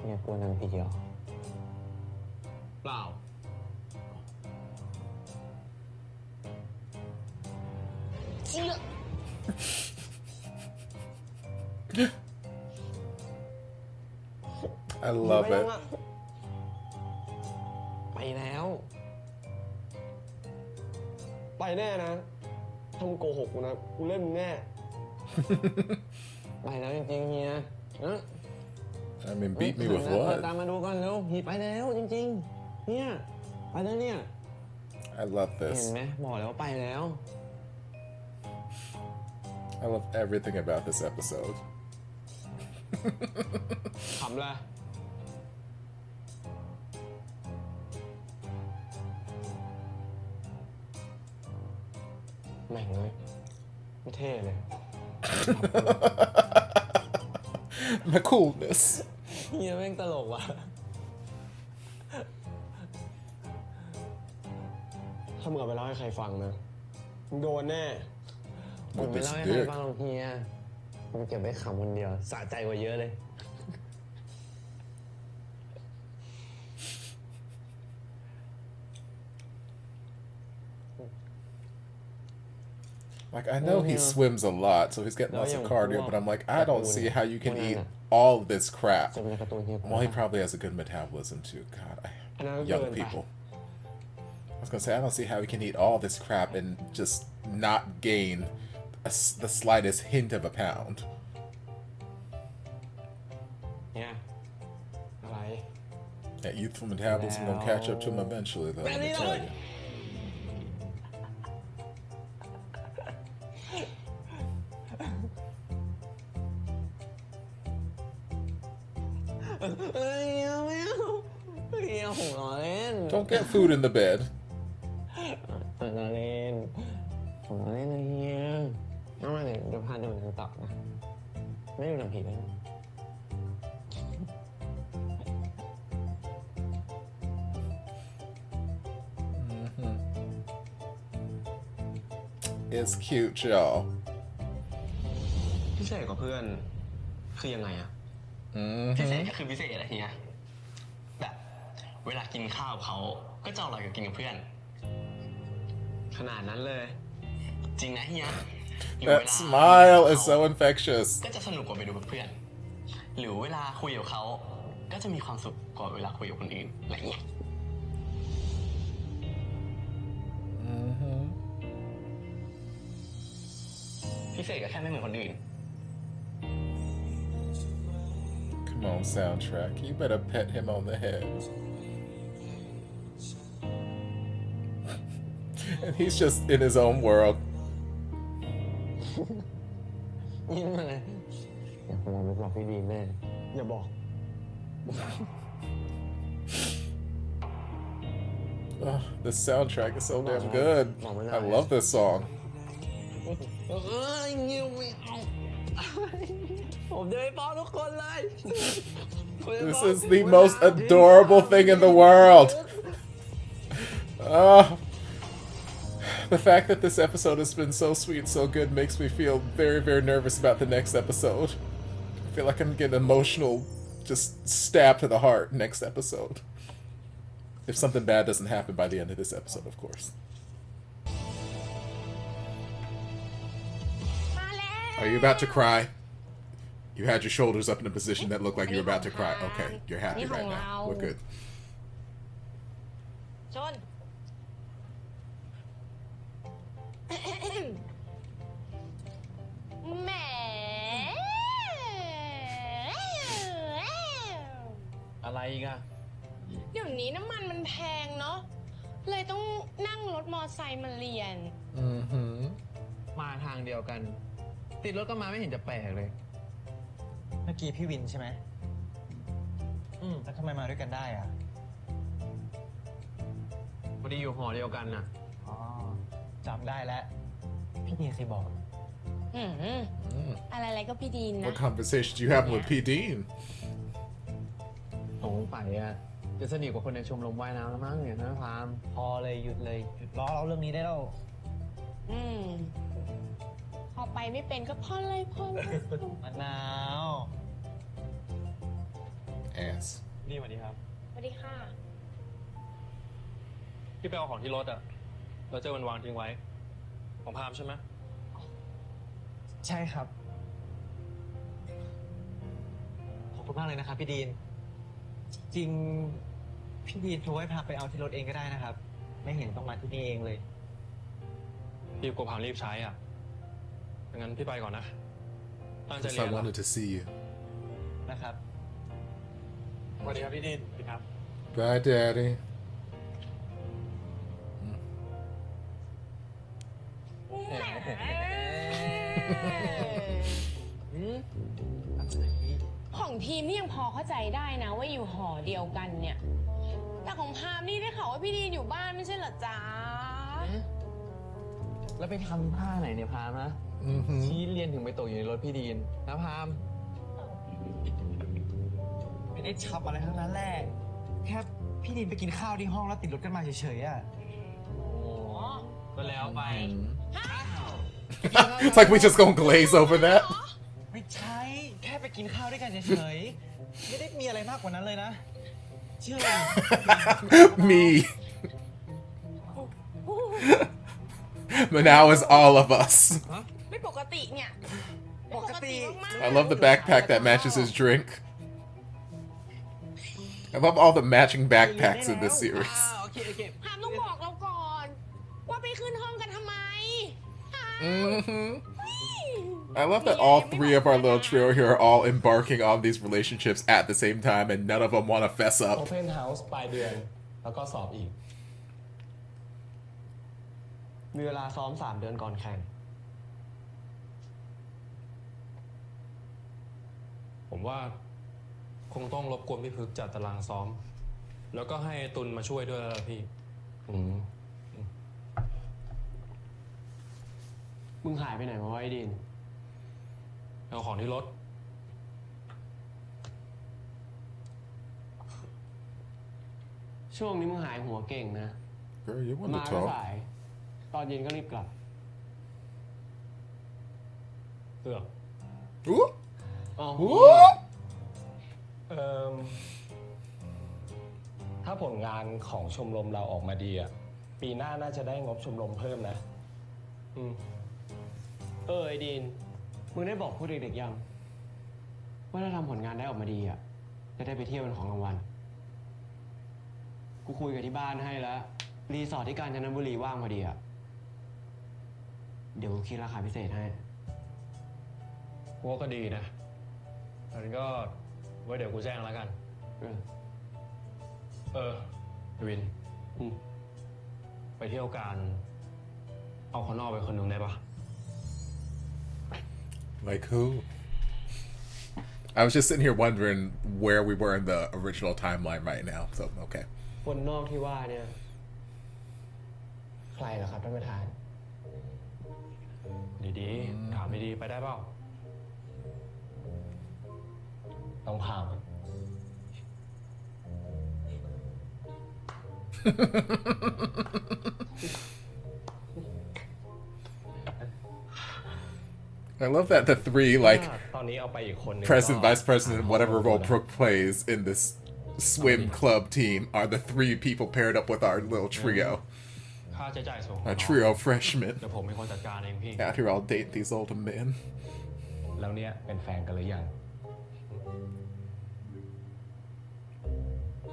[SPEAKER 3] เนี่ยกลัวนางผีเหรอ
[SPEAKER 2] เปล่า
[SPEAKER 4] เชื่อ
[SPEAKER 1] I love
[SPEAKER 3] ไป
[SPEAKER 1] it.
[SPEAKER 3] อะไปแล้ว ไปแน่นะถ้ามึงโกหกกูนะ กูเล่นมึงแน่ ไปแล้วจริงๆเฮียนะ
[SPEAKER 1] I mean, beat me with
[SPEAKER 3] เปิด
[SPEAKER 1] what?
[SPEAKER 3] ตามมาดูกันเร็วเฮียไปแล้วจริงๆ เนี่ย ไปแล้วเนี่ย
[SPEAKER 1] I love
[SPEAKER 3] เห็น
[SPEAKER 1] this.
[SPEAKER 3] ไหมบอกแล้วว่าไปแล้ว
[SPEAKER 1] I love everything about this episode.
[SPEAKER 3] ขำเลย
[SPEAKER 1] I
[SPEAKER 2] แม่งเลยไม่เท่เลย
[SPEAKER 1] My coolness.
[SPEAKER 2] เฮียแม่งตลกว่ะถ้ามึงเอาไปเล่าให้ใครฟังนะมึงโดนแน่ผมไม่เล่าให้ใครฟังหรอกเฮียผมเก็บไว้ขำคนเดียวสะใจกว่าเยอะเลย
[SPEAKER 1] Like, I know he swims a lot, so he's getting lots of cardio, but I'm like, I don't see how you can eat all this crap. Well, he probably has a good metabolism too. God, young people. I was gonna say, I don't see how he can eat all this crap and just not gain the slightest hint of a pound.
[SPEAKER 2] Yeah. Right.
[SPEAKER 1] That youthful metabolism gonna catch up to him eventually, though, let me tell you. Don't get food in the bed.
[SPEAKER 2] เราเล่นผมเล่นนะเฮียน้องมาเดี๋ยวพาดูทางต่อนะไม่ดูหนังผีเลย
[SPEAKER 1] It's cute, y'all.
[SPEAKER 2] พิเศษกว่าเพื่อนคือยังไงอะพิเศษก็คือพิเศษอะเฮียแบบเวลากินข้าวเขาก็จะอร่อยกว่ากินกับเพื่อนขนาดนั้นเลยจริงนะเฮีย
[SPEAKER 1] That smile is so infectious.
[SPEAKER 2] ก็จะสนุกกว่าไปดูกับเพื่อนหรือเวลาคุยกับเขาก็จะมีความสุขกว่าเวลาคุยกับคนอื่นอะไรเงี้ยพิเศษก็แค่ไม่เหมือนคนอื่น
[SPEAKER 1] Come on, soundtrack. You better pet him on the head. And he's just in his own world.
[SPEAKER 2] ยิ้มมาเลยอย่าพยายามไปบอกพี่ดีแม่อย่าบอก
[SPEAKER 1] Oh, the soundtrack is so damn good. I love this song.
[SPEAKER 2] เงี้ยไม่เอาผมจะไปฟ้องทุกคนเลย
[SPEAKER 1] This is the most adorable thing in the world. Oh, the fact that this episode has been so sweet, so good, makes me feel very, very nervous about the next episode. I feel like I'm getting emotional, just stabbed to the heart next episode. If something bad doesn't happen by the end of this episode, of course. Are you about to cry? You had your shoulders up in a position that looked like you were about to cry. Okay, you're happy right now. We're good.
[SPEAKER 4] จน แหม
[SPEAKER 3] อะไรอีกอะ
[SPEAKER 4] เดี๋ยวนี้น้ำมันมันแพงเนาะเลยต้องนั่งรถมอไซค์มาเรียน
[SPEAKER 3] มาทางเดียวกัน ติดรถก็มาไม่เห็นจะแปลกเลย
[SPEAKER 6] เมื่อกี้พี่วินใช่ไหมแล้วทำไมมาด้วยกันได้อ่ะ
[SPEAKER 3] พอดีอยู่หอเดียวกันน่ะ
[SPEAKER 6] อ๋อจำได้แล้ว พี่ดีนเคยบอก
[SPEAKER 4] อะไรๆก็พี่ดีนนะ
[SPEAKER 1] What conversations you having with P. Dean?
[SPEAKER 3] โอ้ไปอะจะสนิทกว่าคนในชมรมว่ายน้ำแล้วมั้งเนี่ยนะพาม
[SPEAKER 6] พอเลยหยุดเลยหยุดล้อเราเรื่องนี้ได้แล้ว
[SPEAKER 4] พอไปไม่เป็นก็พ่อเลยพ่อ
[SPEAKER 6] มะนาว
[SPEAKER 1] Ass.
[SPEAKER 3] นี่สวัสดีครับ
[SPEAKER 4] สวัสดีค่ะ
[SPEAKER 7] พี่ไปเอาของที่รถอะแล้วเจอมันวางทิ้งไว้ ของพามใช่ไหม
[SPEAKER 6] ใช่ครับ ขอบคุณมากเลยนะครับพี่ดีน จริงพี่ดีนโทรให้พาไปเอาที่รถเองก็ได้นะครับ ไม่เห็นต้องมาที่นี่เองเลย
[SPEAKER 7] พี่กลัวพามรีบใช้อ่ะงั้นพี่ไปก่อนนะ ตั้งใจ
[SPEAKER 1] Because
[SPEAKER 7] เรีย
[SPEAKER 1] I
[SPEAKER 7] นละ
[SPEAKER 1] wanted to see you.
[SPEAKER 6] นะครับ
[SPEAKER 7] สวัสดีครับพี่ดินสวัสดีครับ
[SPEAKER 1] Bye, Daddy.
[SPEAKER 4] ของทีมนี่ยังพอเข้าใจได้นะว่าอยู่หอเดียวกันเนี่ย แต่ของพามนี่ได้ข่าวว่าพี่ดีนอยู่บ้านไม่ใช่เหรอจ๊ะ
[SPEAKER 2] แล้วไปทำท่าไหนเนี่ยพามนะชี้เรียนถึงไปตกอยู่ในรถพี่ดีนนะพาม
[SPEAKER 6] ไม่ได้ชับอะไรทั้งนั้นแหละ แค่พี่ดินไปกินข้าวที่ห้องแล้วติดรถกันมาเฉยๆอ่ะ
[SPEAKER 2] โอ้ก็แล้วไป
[SPEAKER 1] It's like we just gonna glaze over that.
[SPEAKER 6] ไม่ใช่ แค่ไปกินข้าวด้วยกันเฉยๆ ไม่ได้มีอะไรมากกว่านั้นเลยนะ เชื่อ
[SPEAKER 1] Me. But now it's all of us.
[SPEAKER 4] ไม่ปกติเนี่ย
[SPEAKER 6] ปกติ
[SPEAKER 1] I love the backpack that matches his drink. I love all the matching backpacks in this series.
[SPEAKER 6] โอเคโอเค
[SPEAKER 4] พามต้องบอกเราก่อน ว่าไปขึ้นห้องกันทำไม
[SPEAKER 1] I love that all three of our little trio here are all embarking on these relationships at the same time, and none of them want to fess up.
[SPEAKER 5] Open House ปลายเดือนแล้วก็สอบอีก
[SPEAKER 2] มีเวลาซ้อม3 เดือนก่อนแข่ง
[SPEAKER 7] ผมว่าคงต้องรบกวนพี่พึกจัดตารางซ้อม แล้วก็ให้ตุลมาช่วยด้วยแล้วล่ะพี่
[SPEAKER 2] มึงหายไปไหนมาวะไอ้ดิน
[SPEAKER 7] เอาของที่รถ
[SPEAKER 2] ช่วงนี้มึงหายหัวเก่งนะ
[SPEAKER 1] Girl, you want
[SPEAKER 2] มา
[SPEAKER 1] to
[SPEAKER 2] ก็
[SPEAKER 1] talk?
[SPEAKER 2] สาย ตอนเย็นก็รีบกลับ
[SPEAKER 7] เกือบ
[SPEAKER 1] Ooh.
[SPEAKER 2] อ๋อ
[SPEAKER 1] Ooh.
[SPEAKER 5] ถ้าผลงานของชมรมเราออกมาดีอ่ะ ปีหน้าน่าจะได้งบชมรมเพิ่มนะ
[SPEAKER 2] ไอ้ดิน มึงได้บอกพวกเด็กๆยัง ว่าถ้าทำผลงานได้ออกมาดีอ่ะ จะได้ไปเที่ยวเป็นของรางวัล กูคุยกับที่บ้านให้แล้ว รีสอร์ทที่กาญจนบุรีว่างพอดีอ่ะ เดี๋ยวกูคิดราคาพิเศษให้
[SPEAKER 7] ว่าก็ดีนะงั้นก็ไว้เดี๋ยวกูแจ้งแล้วกัน วิน ไปเที่ยวกันเอาคนนอกไปคนหนึ่งได้ปะ
[SPEAKER 1] Like who? I was just sitting here wondering where we were in the original timeline right now. So okay.
[SPEAKER 2] คนนอกที่ว่าเนี่ย ใครเหรอครับท่านประธาน
[SPEAKER 7] ดีๆ ถามดีๆ ไปได้เปล่า
[SPEAKER 5] ต้องพาม
[SPEAKER 1] I love that the three like
[SPEAKER 5] ตอนนี้เอาไปอีกคนนึง
[SPEAKER 1] president,
[SPEAKER 5] ก็
[SPEAKER 1] vice president, whatever role Brooke plays in this swim club team are the three people paired up with our little trio.
[SPEAKER 7] ค่าใช้จ่ายสูง
[SPEAKER 1] Our trio of freshmen
[SPEAKER 7] เดี๋ยวผมเป็นคนจัดการเองพี่
[SPEAKER 1] out here all dating these older men.
[SPEAKER 5] แล้วเนี่ยเป็นแฟนกันหรือยัง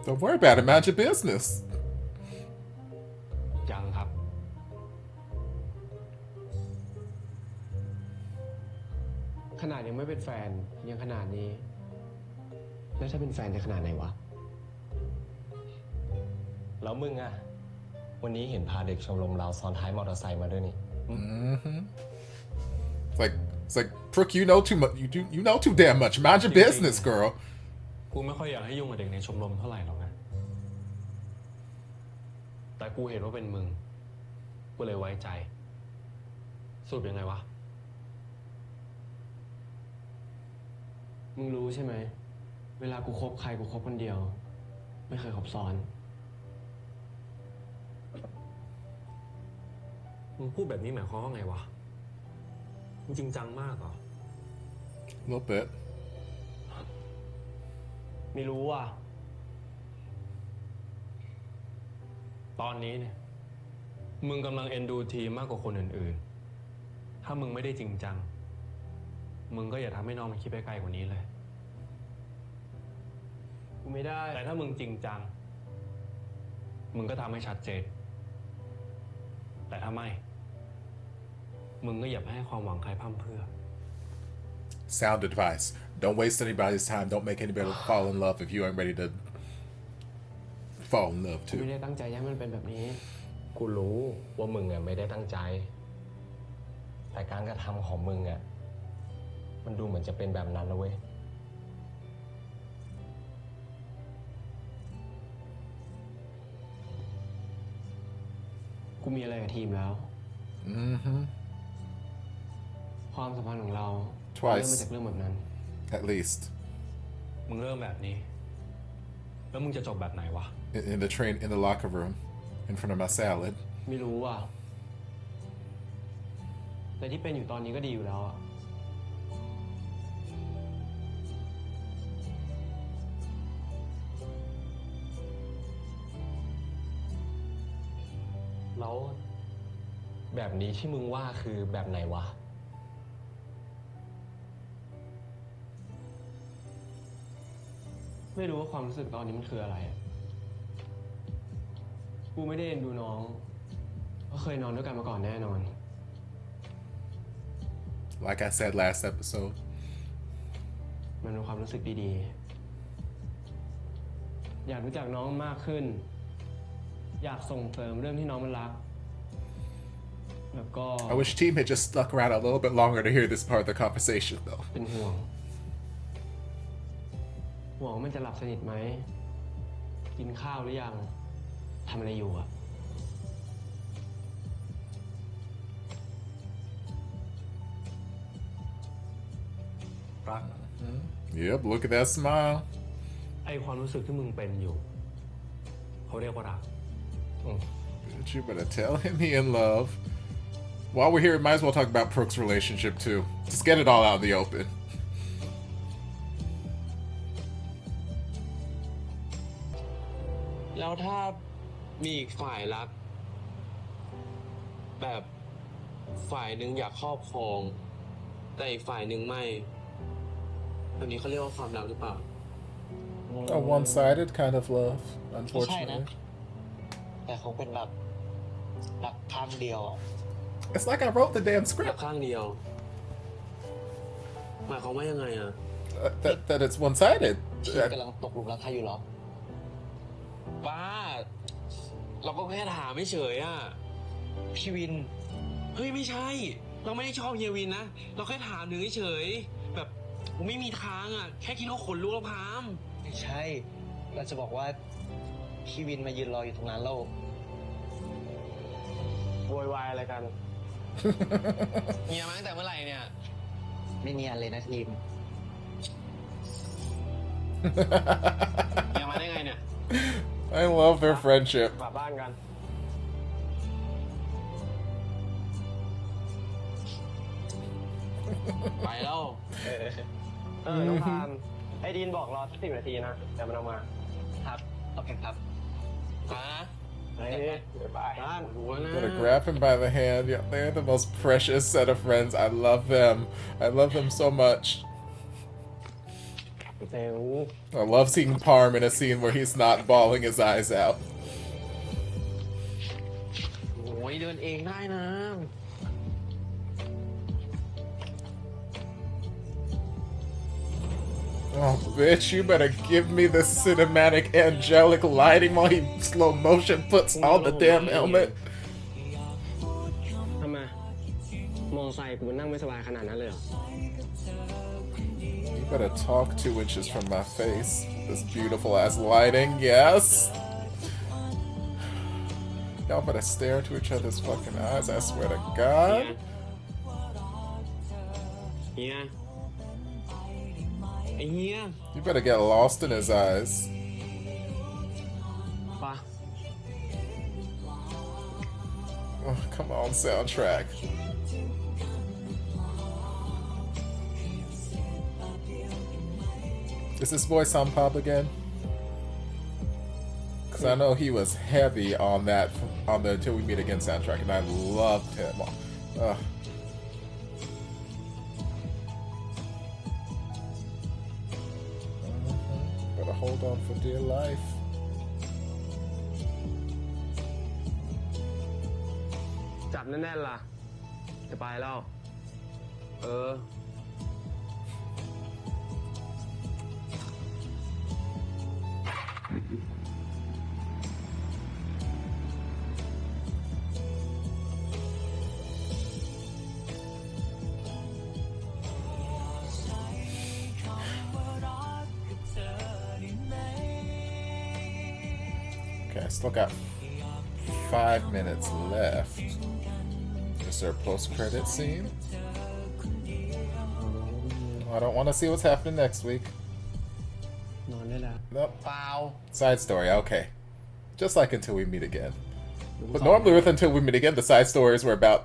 [SPEAKER 1] Don't worry about it, mind your business.
[SPEAKER 7] ยังครับ
[SPEAKER 2] ขนาดยังไม่เป็นแฟนยังขนาดนี้ แล้วถ้าเป็นแฟนจะขนาดไหนวะ
[SPEAKER 5] แล้วมึงอะวันนี้เห็นพาเด็กชมรมเราซ้อนท้ายมอเตอร์ไซค์มาด้วยนี่
[SPEAKER 1] It's like Brooke, you know too much. You know too damn much. Mind your business, girl.
[SPEAKER 7] กูไม่ค่อยอยากให้ยุ่งกับเด็กในชมรมเท่าไหร่หรอกนะ แต่กูเห็นว่าเป็นมึง กูเลยไว้ใจ สรุปยังไงวะ
[SPEAKER 2] มึงรู้ใช่ไหม เวลากูคบใครกูคบคนเดียว ไม่เคยคบซ้อน
[SPEAKER 7] มึงพูดแบบนี้หมายความว่าไงวะ มึงจริงจังมากเหรอ
[SPEAKER 1] A little bit.
[SPEAKER 2] ไม่รู้อ่ะ
[SPEAKER 7] ตอนนี้เนี่ย มึงกำลังเอ็นดูทีมมากกว่าคนอื่นๆ ถ้ามึงไม่ได้จริงจัง มึงก็อย่าทำให้น้องมันคิดไปไกลกว่านี้เลย
[SPEAKER 2] กูไม่ได้
[SPEAKER 7] แต่ถ้ามึงจริงจัง มึงก็ทำให้ชัดเจน แต่ถ้าไม่ มึงก็อย่าไปให้ความหวังใครพร่ำเพรื่อ
[SPEAKER 1] Sound advice. Don't waste anybody's time. Don't make anybody fall in love if you aren't ready to fall in love
[SPEAKER 2] กูไม่
[SPEAKER 1] too.
[SPEAKER 2] ได้ตั้งใจให้มันเป็นแบบนี้
[SPEAKER 5] กูรู้ว่ามึงอะไม่ได้ตั้งใจ แต่การกระทำของมึงอะมันดูเหมือนจะเป็นแบบนั้นนะเว้ย
[SPEAKER 2] กูมีอะไรกับทีมแล้ว
[SPEAKER 1] Mm-hmm.
[SPEAKER 2] ความสัมพันธ์ของเรา
[SPEAKER 1] Twice
[SPEAKER 2] เริ่มมาจากเรื่องแบบนั้น
[SPEAKER 1] At least.
[SPEAKER 7] มึงเริ่มแบบนี้ แล้วมึงจะจบแบบไหนวะ
[SPEAKER 1] In the train, in the locker room, in front of my salad.
[SPEAKER 2] ไม่รู้ว่ะ แต่ที่เป็นอยู่ตอนนี้ก็ดีอยู่แล้วอะแล้วแบบนี้ที่มึงว่าคือแบบไหนวะ ไม่รู้ว่าความรู้สึกตอนนี้มันคืออะไรอะกูไม่ได้เอ็นดูน้องเพราะเคยนอนด้วยกันมาก่อนแน่นอน
[SPEAKER 1] Like I said last episode.
[SPEAKER 2] มันเป็นความรู้สึกดีๆ อยากรู้จักน้องมากขึ้น อยากส่งเสริมเรื่องที่น้องมันรัก แล้วก็
[SPEAKER 1] I wish Team had just stuck around a little bit longer to hear this part of the conversation, though.
[SPEAKER 2] เป็นห่วงว่ามันจะหลับสนิทไหม กินข้าวหรือยัง ทำอะไรอยู่อะ
[SPEAKER 7] รัก
[SPEAKER 1] Yep, look at that smile.
[SPEAKER 7] ไอความรู้สึกที่มึงเป็นอยู่ เขาเรียกว่ารัก
[SPEAKER 1] Bitch, you better tell him he in love. While we're here, we might as well talk about Prook's relationship, too. Just get it all out in the open.
[SPEAKER 2] แล้วถ้ามีอีกฝ่ายรัก แบบฝ่ายหนึ่งอยากครอบครอง แต่อีกฝ่ายหนึ่งไม่แบบนี้เขาเรียกว่าความรักหรือเปล่า
[SPEAKER 1] A one-sided kind of love,
[SPEAKER 6] ไม่ใช่นะ
[SPEAKER 1] unfortunately.
[SPEAKER 6] แต่คงเป็นแบบรักข้างเดียวอะ
[SPEAKER 1] It's like I wrote the damn
[SPEAKER 2] รัก
[SPEAKER 1] script.
[SPEAKER 2] ข้างเดียว หมายความว่ายังไงอะ
[SPEAKER 1] That it's one-sided.
[SPEAKER 6] ที่กำลังตกหลุมรักใครอยู่หรอ
[SPEAKER 2] บ้า เราก็แค่ถามไม่เฉยอะ
[SPEAKER 6] พี่วิน
[SPEAKER 2] เฮ้ยไม่ใช่ เราไม่ได้ชอบเฮียวินนะ เราแค่ถามหนึ่งเฉยแบบไม่มีทางอะแค่คิดว่าขนลุกแล้วพาม
[SPEAKER 6] ไม่ใช่ เราจะบอกว่าพี่วินมายืนรออยู่ตรงนั้นแล้ว
[SPEAKER 2] โวยวายอะไรกัน เฮียมาตั้งแต่เมื่อไหร่เนี่ย
[SPEAKER 6] ไม่เนียนเลยนะทีม
[SPEAKER 2] เฮียมาได้ไงเนี่ย
[SPEAKER 1] I love their friendship.
[SPEAKER 2] กลับบ้านกัน ไปแล้วน้องพามไอ้ดีนบอกรอสัก10 นาทีนะเดี๋ยวมันเอามา
[SPEAKER 6] ครับ โอเคครับ
[SPEAKER 2] มานะเฮ้ยบายบ้านรู้นะ
[SPEAKER 1] Gonna grab him by the hand. Yeah, they're the most precious set of friends. I love them. I love them so much.
[SPEAKER 2] เซล
[SPEAKER 1] I love seeing Parm in a scene where he's not bawling his eyes out.
[SPEAKER 2] โอ้ยเดินเองได้นะ
[SPEAKER 1] Oh, bitch, you better give me the cinematic angelic lighting while he slow motion puts on the damn helmet.
[SPEAKER 2] ทำไมมอไซค์กูมันนั่งไม่สบายขนาดนั้นเลยเหรอ
[SPEAKER 1] You better talk 2 inches from my face. This beautiful ass lighting, yes. Y'all better stare into each other's fucking eyes, I swear to God.
[SPEAKER 2] เฮียไอ้เฮีย
[SPEAKER 1] You better get lost in his eyes.
[SPEAKER 2] ปะ
[SPEAKER 1] Oh, come on, soundtrack. Is this boy Sam Pop again? Because I know he was heavy on that, on the Till We Meet Again soundtrack, and I loved him. Ugh. Better hold on for dear life.
[SPEAKER 2] จับแน่นๆล่ะ จะไปแล้ว เออ
[SPEAKER 1] Okay, I still got 5 minutes left. Just Is there a post-credit scene? I don't want to see what's happening next week.
[SPEAKER 3] นอนได้แล้ว
[SPEAKER 1] Nope.
[SPEAKER 3] เปล่า
[SPEAKER 1] Side story, okay. Just like Until We Meet Again. But normally with Until We Meet Again, the side stories were about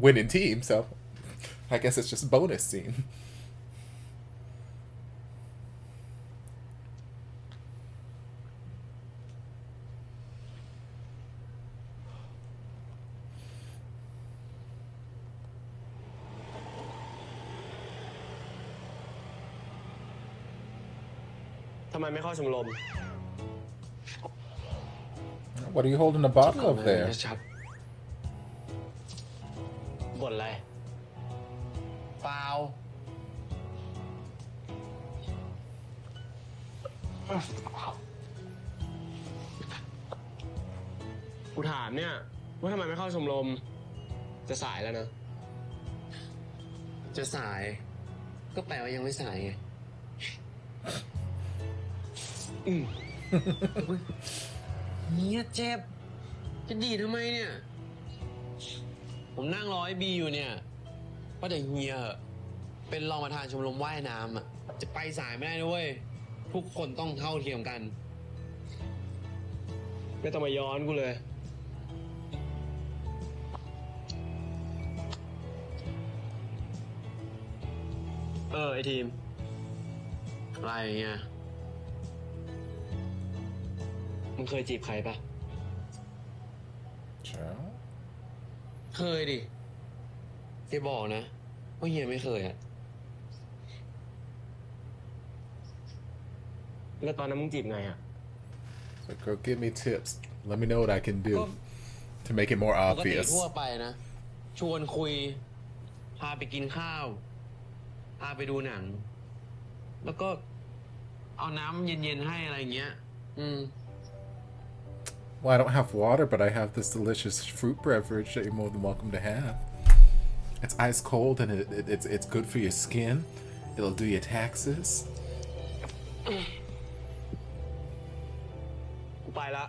[SPEAKER 1] winning teams, so I guess it's just a bonus scene.
[SPEAKER 2] ทำไมไม่เข้าชมรม
[SPEAKER 1] What are you holding a bottle of there?
[SPEAKER 2] ชัดบ่นอะไร
[SPEAKER 3] เปล่า
[SPEAKER 2] กูถามเนี่ยว่าทำไมไม่เข้าชมรม จะสายแล้วนะ
[SPEAKER 3] จะสาย ก็แปลว่ายังไม่สายไง เฮียเจ็บ จะดีดทำไมเนี่ย ผมนั่งรอไอ้บีอยู่เนี่ยว่าแต่เฮียเป็นรองประธานชมรมว่ายน้ำอ่ะ จะไปสายไม่ได้นะเว้ย ทุกคนต้องเท่าเทียมกัน
[SPEAKER 2] ไม่ต้องมาย้อนกูเลย ไอทีม
[SPEAKER 3] อะไรเงี้ย
[SPEAKER 2] มึงเคยจีบใครปะ
[SPEAKER 1] Sure.
[SPEAKER 3] เคยดิจะบอกนะว่าเฮียไม่เคยอ่ะ
[SPEAKER 2] แล้วตอนนั้นมึงจีบไงอะ
[SPEAKER 1] So girl, give me tips. Let me know what I can do to make it more
[SPEAKER 3] ปกติ
[SPEAKER 1] obvious.
[SPEAKER 3] ทั่วไปนะ ชวนคุย พาไปกินข้าว พาไปดูหนัง แล้วก็เอาน้ำเย็นๆให้อะไรเงี้ย
[SPEAKER 1] Well, I don't have water, but I have this delicious fruit beverage that you're more than welcome to have. It's ice cold and it's good for your skin. It'll do your taxes.
[SPEAKER 2] กูไปละ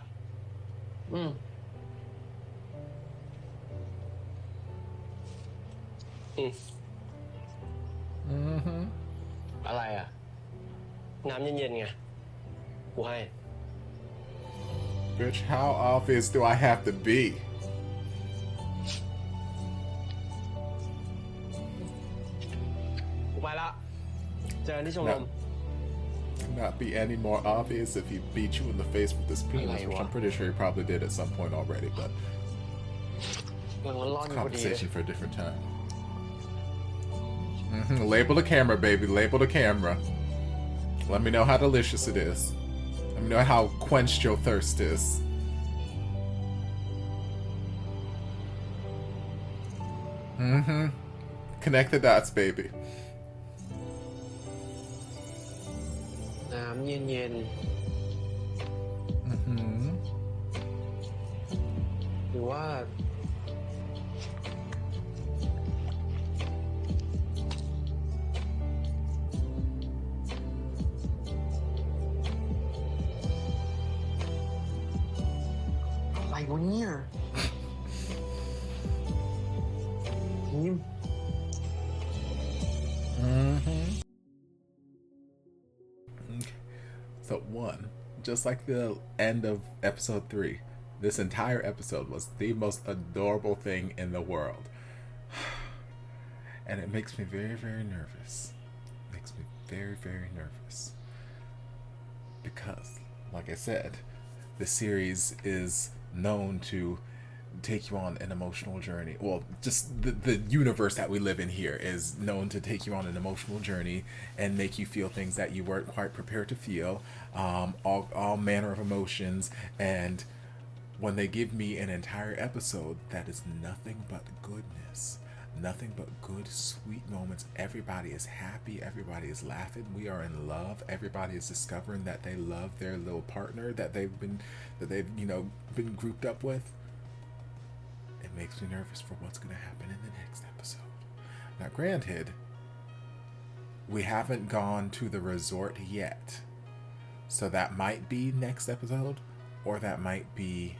[SPEAKER 3] อะไรอ่ะ
[SPEAKER 2] น้ำเย็นๆไง กูให้
[SPEAKER 1] Bitch, how obvious do I have to be?
[SPEAKER 2] กูไปละ เจอกันที่ชมรม
[SPEAKER 1] Not be any more obvious if he beat you in the face with this penis, which I'm pretty sure he probably did at some point already, but
[SPEAKER 3] มันร้อนๆอยู่พอดีเลย
[SPEAKER 1] conversation for a different time. Label the camera, baby. Label the camera. Let me know how delicious it is. Let me know how quenched your thirst is. Connect the dots, baby.
[SPEAKER 3] น้ำเย็นๆหรือว่า อะไรวะเนี่ยทีม
[SPEAKER 1] So one, just like the end of episode 3, this entire episode was the most adorable thing in the world. And it makes me very, very nervous. Makes me very, very nervous. Because, like I said, the series is known to take you on an emotional journey. Well, just the universe that we live in here is known to take you on an emotional journey and make you feel things that you weren't quite prepared to feel, all manner of emotions. And when they give me an entire episode that is nothing but goodness, nothing but good, sweet moments, everybody is happy, everybody is laughing, we are in love, everybody is discovering that they love their little partner that they've been grouped up with. It makes me nervous for what's going to happen in the next episode. Now, granted, we haven't gone to the resort yet, so that might be next episode, or that might be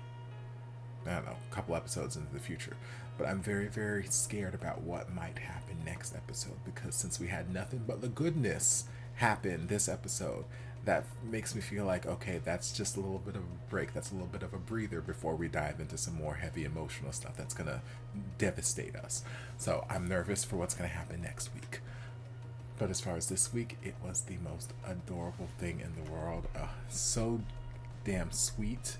[SPEAKER 1] I don't know, a couple episodes into the future. But I'm very, very scared about what might happen next episode, because since we had nothing but the goodness happen this episode, that makes me feel like, okay, that's just a little bit of a break. That's a little bit of a breather before we dive into some more heavy emotional stuff that's going to devastate us. So I'm nervous for what's going to happen next week. But as far as this week, it was the most adorable thing in the world. So damn sweet.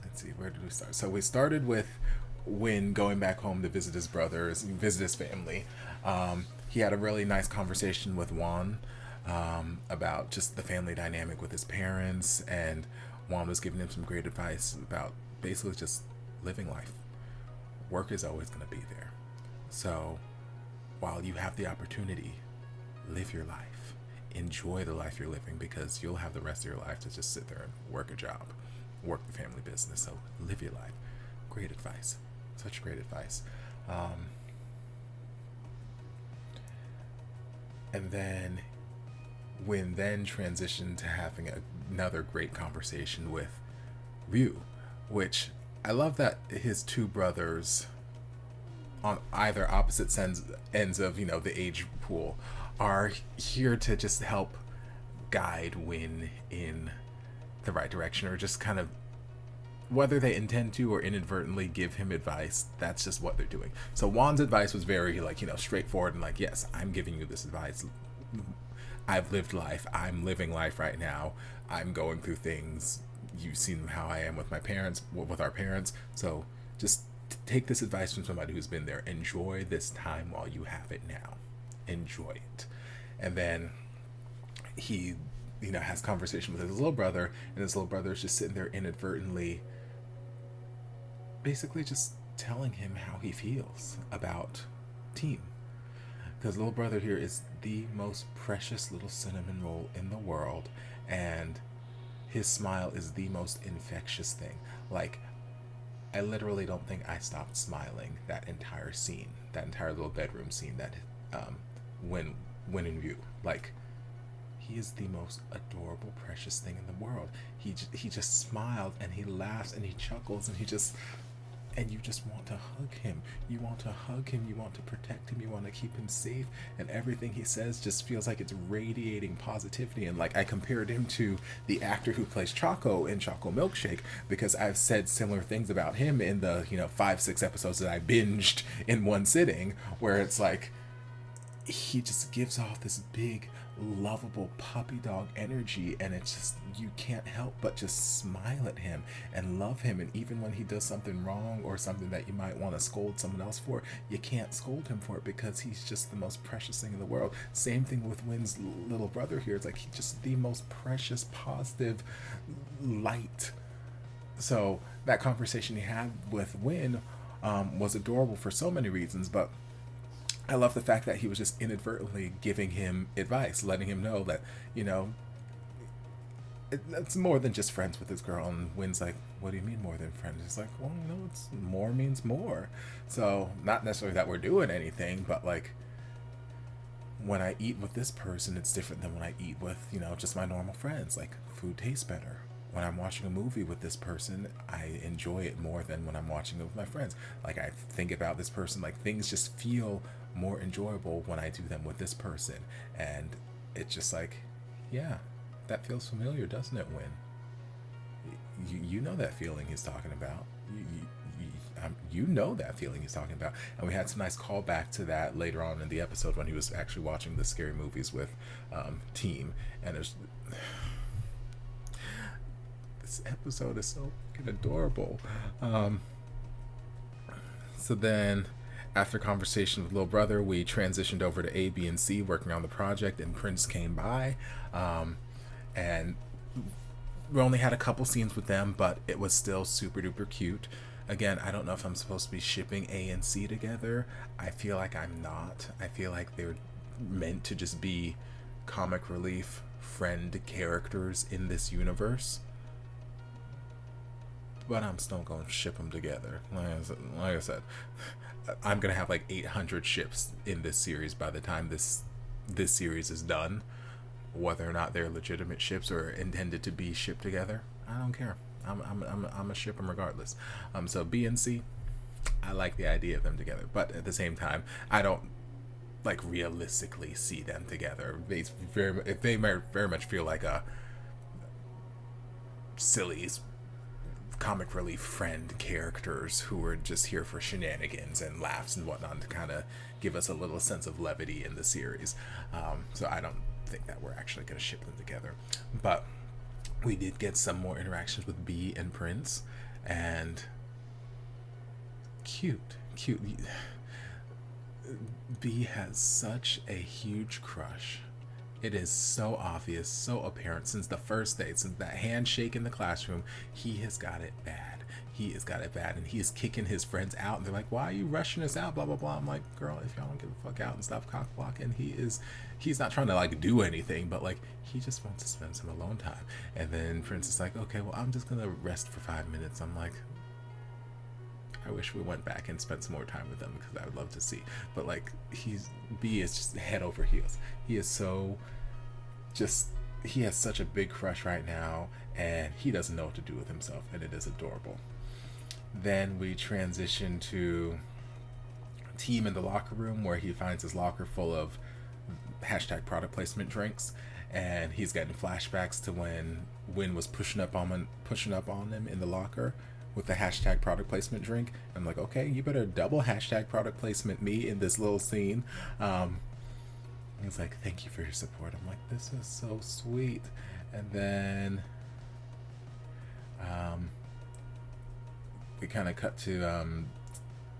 [SPEAKER 1] Let's see, where did we start? So we started with Win going back home to visit his brothers, visit his family. He had a really nice conversation with Juan about just the family dynamic with his parents, and Juan was giving him some great advice about basically just living life. Work is always going to be there. So while you have the opportunity, live your life. Enjoy the life you're living, because you'll have the rest of your life to just sit there and work a job, work the family business. So live your life. Great advice. Such great advice. And then Win then transitioned to having another great conversation with Ryu, which I love that his two brothers on either opposite ends of, the age pool are here to just help guide Win in the right direction, or just kind of, whether they intend to or inadvertently give him advice, that's just what they're doing. So Juan's advice was very straightforward and yes, I'm giving you this advice. I've lived life. I'm living life right now. I'm going through things. You've seen how I am with my parents, with our parents. So just take this advice from somebody who's been there. Enjoy this time while you have it now. Enjoy it. And then he, has conversation with his little brother, and his little brother is just sitting there inadvertently basically just telling him how he feels about Team. Because little brother here is the most precious little cinnamon roll in the world, and his smile is the most infectious thing. I literally don't think I stopped smiling that entire scene, that entire little bedroom scene that when in view. He is the most adorable, precious thing in the world. He just smiled, and he laughs, and he chuckles, and you just want to hug him. You want to hug him. You want to protect him. You want to keep him safe. And everything he says just feels like it's radiating positivity. And I compared him to the actor who plays Choco in Choco Milkshake, because I've said similar things about him in the 5-6 episodes that I binged in one sitting, where it's he just gives off this big, lovable puppy dog energy, and it's just, you can't help but just smile at him and love him. And even when he does something wrong, or something that you might want to scold someone else for, you can't scold him for it, because he's just the most precious thing in the world. Same thing with Win's little brother here. It's he's just the most precious, positive light. So that conversation he had with Win was adorable for so many reasons, but I love the fact that he was just inadvertently giving him advice, letting him know that, it's more than just friends with his girl. And Win's what do you mean more than friends? It's well, it's more means more. So not necessarily that we're doing anything, but when I eat with this person, it's different than when I eat with, just my normal friends. Food tastes better. When I'm watching a movie with this person, I enjoy it more than when I'm watching it with my friends. I think about this person, things just feel more enjoyable when I do them with this person. And it's just yeah, that feels familiar, doesn't it, Win? You know that feeling he's talking about. You know that feeling he's talking about. And we had some nice callback to that later on in the episode when he was actually watching the scary movies with Team. And it's... This episode is so fucking adorable. So then, after conversation with little brother, we transitioned over to A, B, and C, working on the project, and Prince came by, and we only had a couple scenes with them, but it was still super duper cute. Again, I don't know if I'm supposed to be shipping A and C together. I feel like I'm not. I feel like they're meant to just be comic relief friend characters in this universe. But I'm still going to ship them together. Like I said, I'm going to have 800 ships in this series by the time this series is done. whether or not they're legitimate ships or intended to be shipped together. I don't care. I'm a ship them regardless. So B and C, I like the idea of them together, but at the same time, I don't like realistically see them together. If they very much feel like a silly comic relief friend characters who are just here for shenanigans and laughs and whatnot to kind of give us a little sense of levity in the series. So I don't think that we're actually going to ship them together, but we did get some more interactions with B and Prince, and cute. B has such a huge crush. It is so obvious, so apparent since the first date, since that handshake in the classroom. He has got it bad. He has got it bad, and he is kicking his friends out, and they're like, why are you rushing us out, blah blah blah. I'm like, girl, if y'all don't give a fuck out and stop cock blocking. He's not trying to like do anything, but like he just wants to spend some alone time. And then Prince is like, okay, well, I'm just gonna rest for 5 minutes. I'm like, I wish we went back and spent some more time with them, because I would love to see. But like, B is just head over heels. He is so he has such a big crush right now, and he doesn't know what to do with himself, and it is adorable. Then we transition to Team in the locker room, where he finds his locker full of hashtag product placement drinks, and he's getting flashbacks to when Win was pushing up on him in the locker with the hashtag product placement drink. I'm like, okay, you better double hashtag product placement me in this little scene. He's like, thank you for your support. I'm like, this is so sweet. And then we kind of cut to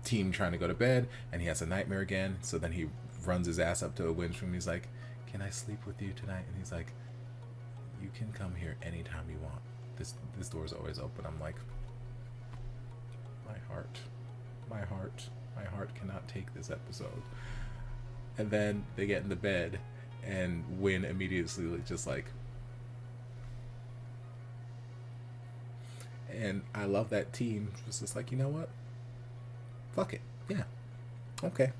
[SPEAKER 1] Team trying to go to bed, and he has a nightmare again. So then he runs his ass up to a Win's room. He's like, can I sleep with you tonight? And he's like, you can come here anytime you want. This door's always open. I'm like, my heart cannot take this episode. And then they get into bed, and Win immediately just like, and I love that Team was just like, you know what? Fuck it. Yeah. Okay.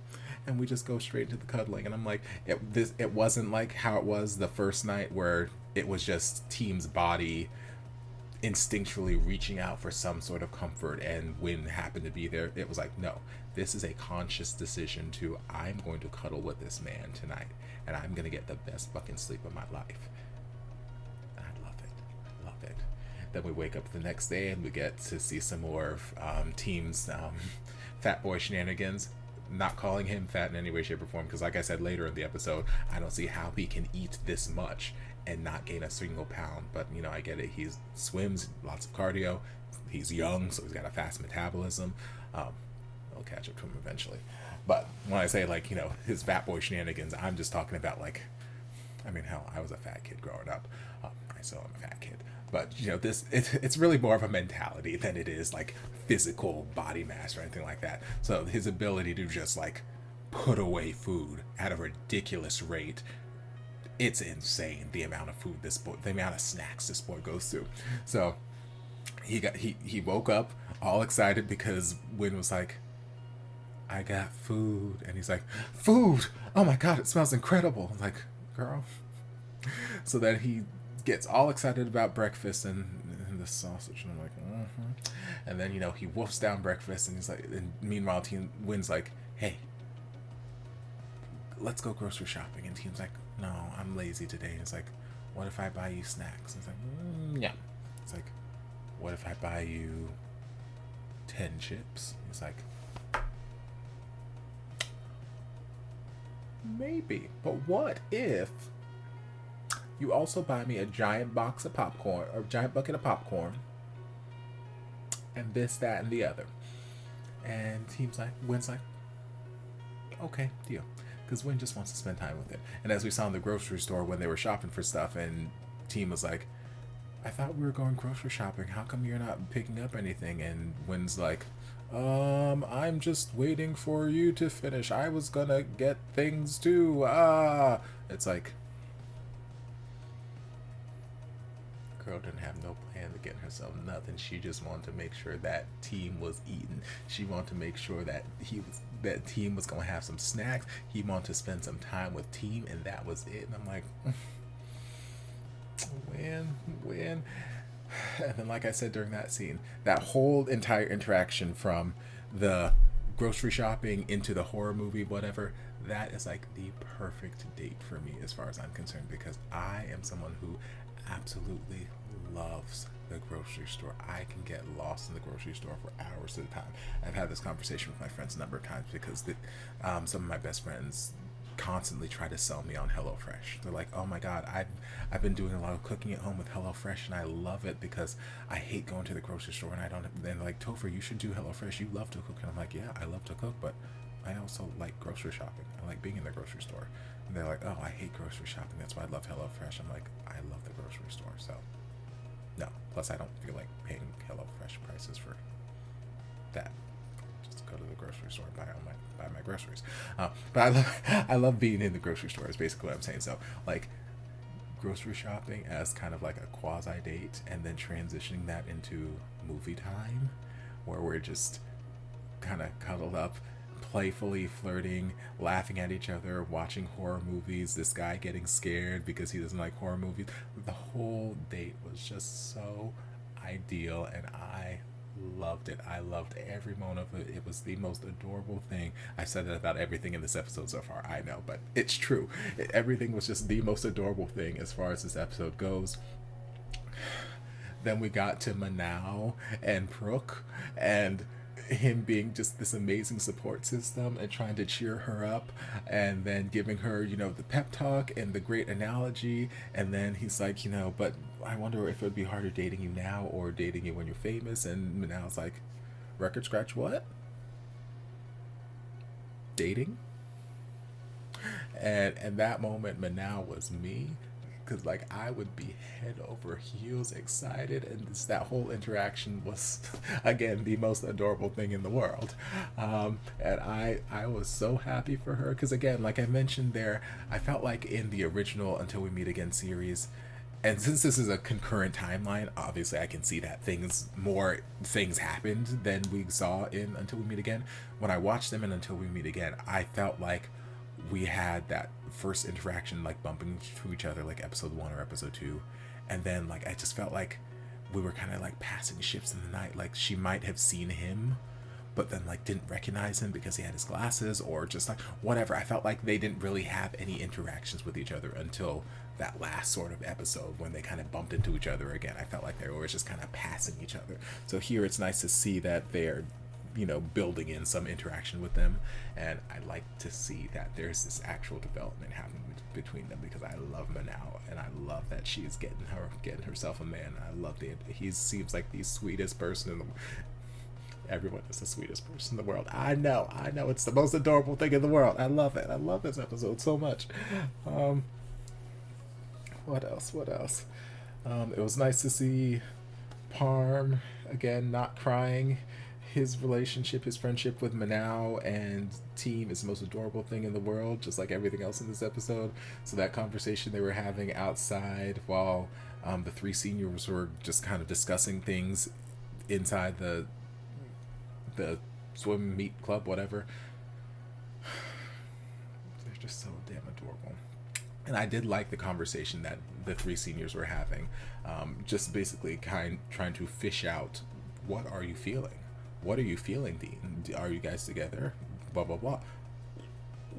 [SPEAKER 1] And we just go straight to the cuddling. And I'm like, it wasn't like how it was the first night, where it was just Team's body instinctually reaching out for some sort of comfort, and Win happened to be there. It was like, no, this is a conscious decision to, I'm going to cuddle with this man tonight, and I'm going to get the best fucking sleep of my life. And I love it. Then we wake up the next day, and we get to see some more of Team's fat boy shenanigans. Not calling him fat in any way, shape, or form, because like I said later in the episode, I don't see how he can eat this much and not gain a single pound. But you know, I get it. He swims, lots of cardio. He's young, so he's got a fast metabolism. I'll catch up to him eventually. But when I say, like, you know, his fat boy shenanigans, I'm just talking about, like, I mean, hell, I was a fat kid growing up. I still am a fat kid. But, you know, it's really more of a mentality than it is, like, physical body mass or anything like that. So his ability to just, like, put away food at a ridiculous rate, it's insane, the amount of food the amount of snacks this boy goes through. So he woke up all excited because Win was like, I got food. And he's like, food? Oh my God, it smells incredible. I'm like, girl. So then he gets all excited about breakfast and the sausage, and I'm like, And then, you know, he wolfs down breakfast, and he's like, and meanwhile, Win's like, hey, let's go grocery shopping. And Team's like, no, I'm lazy today. And it's like, what if I buy you snacks? And it's like, yeah. It's like, what if I buy you 10 chips? He's like, maybe, but what if you also buy me a giant box of popcorn, or a giant bucket of popcorn, and this, that, and the other? And Win's like, okay, deal. Because Win just wants to spend time with it. And as we saw in the grocery store when they were shopping for stuff, and Team was like, I thought we were going grocery shopping. How come you're not picking up anything? And Win's like, I'm just waiting for you to finish. I was gonna get things too. It's like, girl didn't have no plan to get herself nothing. She just wanted to make sure that Team was eating. She wanted to make sure that Team was gonna have some snacks. He wanted to spend some time with Team, and that was it. And I'm like, when. And then, like I said during that scene, that whole entire interaction from the grocery shopping into the horror movie, whatever, that is like the perfect date for me as far as I'm concerned, because I am someone who absolutely loves the grocery store. I can get lost in the grocery store for hours at a time. I've had this conversation with my friends a number of times because some of my best friends constantly try to sell me on HelloFresh. They're like, oh my god, I've been doing a lot of cooking at home with HelloFresh and I love it because I hate going to the grocery store and I don't. Then like, Topher, you should do HelloFresh. You love to cook. And I'm like, yeah, I love to cook, but I also like grocery shopping. I like being in the grocery store. And they're like, oh, I hate grocery shopping. That's why I love HelloFresh. I'm like, I love the grocery store. So no. Plus, I don't feel like paying HelloFresh prices for that. Just go to the grocery store and buy my groceries. But I love being in the grocery store. Is basically what I'm saying. So like, grocery shopping as kind of like a quasi date, and then transitioning that into movie time, where we're just kind of cuddled up, playfully flirting, laughing at each other, watching horror movies, this guy getting scared because he doesn't like horror movies. The whole date was just so ideal, and I loved it. I loved every moment of it. It was the most adorable thing. I said that about everything in this episode so far, I know, but it's true. Everything was just the most adorable thing as far as this episode goes. Then we got to Manao and Brooke, and him being just this amazing support system and trying to cheer her up, and then giving her, you know, the pep talk and the great analogy. And then he's like, you know, but I wonder if it would be harder dating you now or dating you when you're famous. And Manao's like, record scratch, what? Dating? And that moment, Manao was me. Because like, I would be head over heels excited, and that whole interaction was again the most adorable thing in the world. And I was so happy for her, because again, like I mentioned there, I felt like in the original Until We Meet Again series, and since this is a concurrent timeline, obviously I can see that more things happened than we saw in Until We Meet Again. When I watched them in Until We Meet Again, I felt like we had that first interaction, like bumping to each other, like episode 1 or episode 2, and then like I just felt like we were kind of like passing ships in the night. Like, she might have seen him, but then like didn't recognize him because he had his glasses, or just like whatever. I felt like they didn't really have any interactions with each other until that last sort of episode when they kind of bumped into each other again. I felt like they were just kind of passing each other. So here it's nice to see that they're, you know, building in some interaction with them, and I like to see that there's this actual development happening between them, because I love Manao, and I love that she's getting herself a man. I love he seems like the sweetest person in the everyone is the sweetest person in the world. I know it's the most adorable thing in the world. I love it. I love this episode so much. What else? It was nice to see Parm again, not crying. His relationship, his friendship with Manao and team is the most adorable thing in the world, just like everything else in this episode. So that conversation they were having outside while the 3 seniors were just kind of discussing things inside the swim meet club, whatever. They're just so damn adorable. And I did like the conversation that the 3 seniors were having, just basically trying to fish out, what are you feeling? What are you feeling, Dean? Are you guys together? Blah, blah, blah.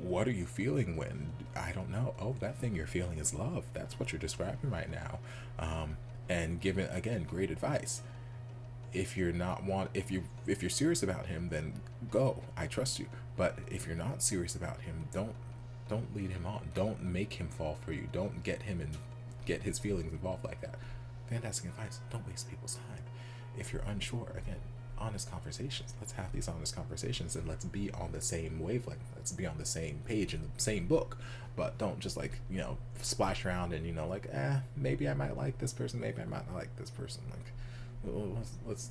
[SPEAKER 1] What are you feeling when? I don't know. Oh, that thing you're feeling is love. That's what you're describing right now. And giving, again, great advice. If you're if you're serious about him, then go. I trust you. But if you're not serious about him, don't lead him on. Don't make him fall for you. Don't get his feelings involved like that. Fantastic advice. Don't waste people's time. If you're unsure, again, honest conversations. Let's have these honest conversations, and let's be on the same wavelength. Let's be on the same page in the same book. But don't just like, you know, splash around and, you know, like, maybe I might like this person, maybe I might not like this person. Like, let's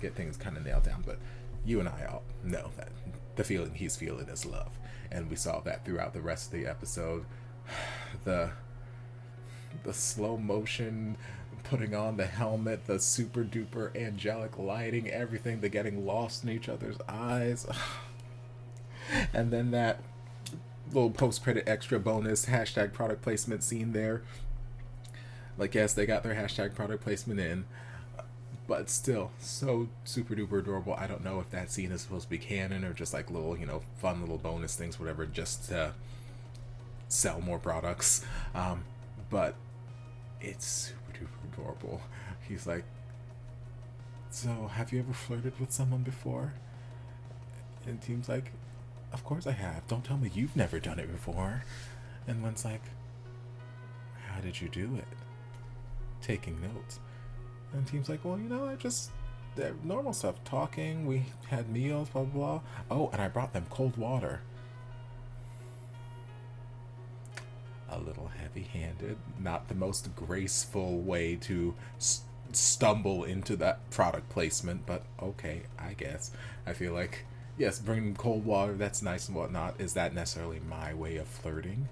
[SPEAKER 1] get things kind of nailed down. But you and I all know that the feeling he's feeling is love, and we saw that throughout the rest of the episode. The slow motion putting on the helmet, the super duper angelic lighting, everything, the getting lost in each other's eyes. And then that little post-credit extra bonus # product placement scene there. Like, yes, they got their hashtag product placement in, but still so super duper adorable. I don't know if that scene is supposed to be canon or just like little, you know, fun little bonus things, whatever, just to sell more products. But it's super duper adorable. He's like, so have you ever flirted with someone before? And Team's like, of course I have. Don't tell me you've never done it before. And one's like, how did you do it? Taking notes. And Team's like, well, you know, I just, normal stuff. Talking, we had meals, blah, blah, blah. Oh, and I brought them cold water. A little heavy-handed. Not the most graceful way to stumble into that product placement, but okay, I guess. I feel like, yes, bringing cold water, that's nice and whatnot. Is that necessarily my way of flirting?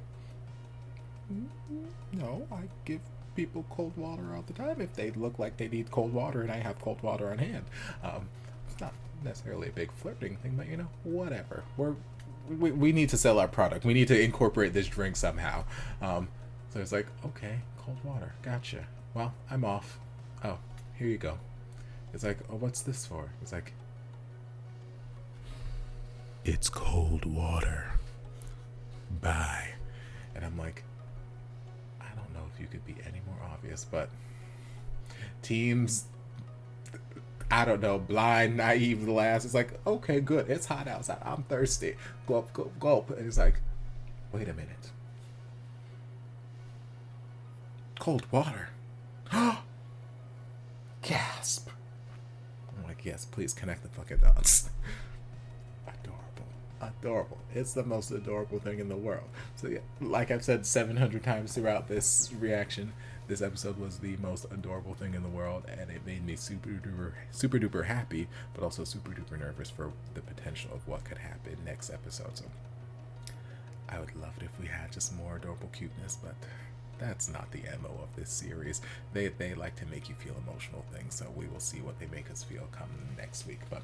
[SPEAKER 1] No, I give people cold water all the time if they look like they need cold water and I have cold water on hand. It's not necessarily a big flirting thing, but you know, whatever. We need to sell our product. We need to incorporate this drink somehow. So it's like, okay, cold water, gotcha. Well, I'm off. Oh, here you go. It's like, oh, what's this for? It's like, it's cold water. Bye. And I'm like, I don't know if you could be any more obvious, but Team's, I don't know, blind, naive, the last. It's like, okay, good. It's hot outside. I'm thirsty. Gulp, gulp, gulp. And it's like, wait a minute. Cold water. Gasp. I'm like, yes, please connect the fucking dots. Adorable. It's the most adorable thing in the world. So yeah, like I've said 700 times throughout this reaction, this episode was the most adorable thing in the world, and it made me super duper happy, but also super duper nervous for the potential of what could happen next episode. So I would love it if we had just more adorable cuteness, but that's not the MO of this series. They like to make you feel emotional things, so we will see what they make us feel come next week. But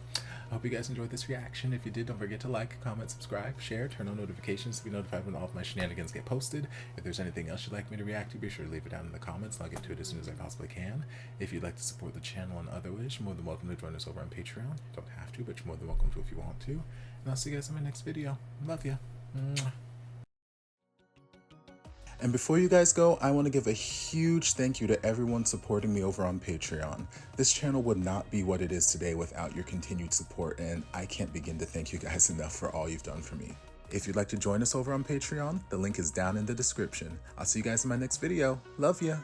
[SPEAKER 1] I hope you guys enjoyed this reaction. If you did, don't forget to like, comment, subscribe, share, turn on notifications to be notified when all of my shenanigans get posted. If there's anything else you'd like me to react to, be sure to leave it down in the comments, and I'll get to it as soon as I possibly can. If you'd like to support the channel in other ways, you're more than welcome to join us over on Patreon. You don't have to, but you're more than welcome to if you want to. And I'll see you guys in my next video. Love ya. Mwah. And before you guys go, I want to give a huge thank you to everyone supporting me over on Patreon. This channel would not be what it is today without your continued support, and I can't begin to thank you guys enough for all you've done for me. If you'd like to join us over on Patreon, the link is down in the description. I'll see you guys in my next video. Love ya!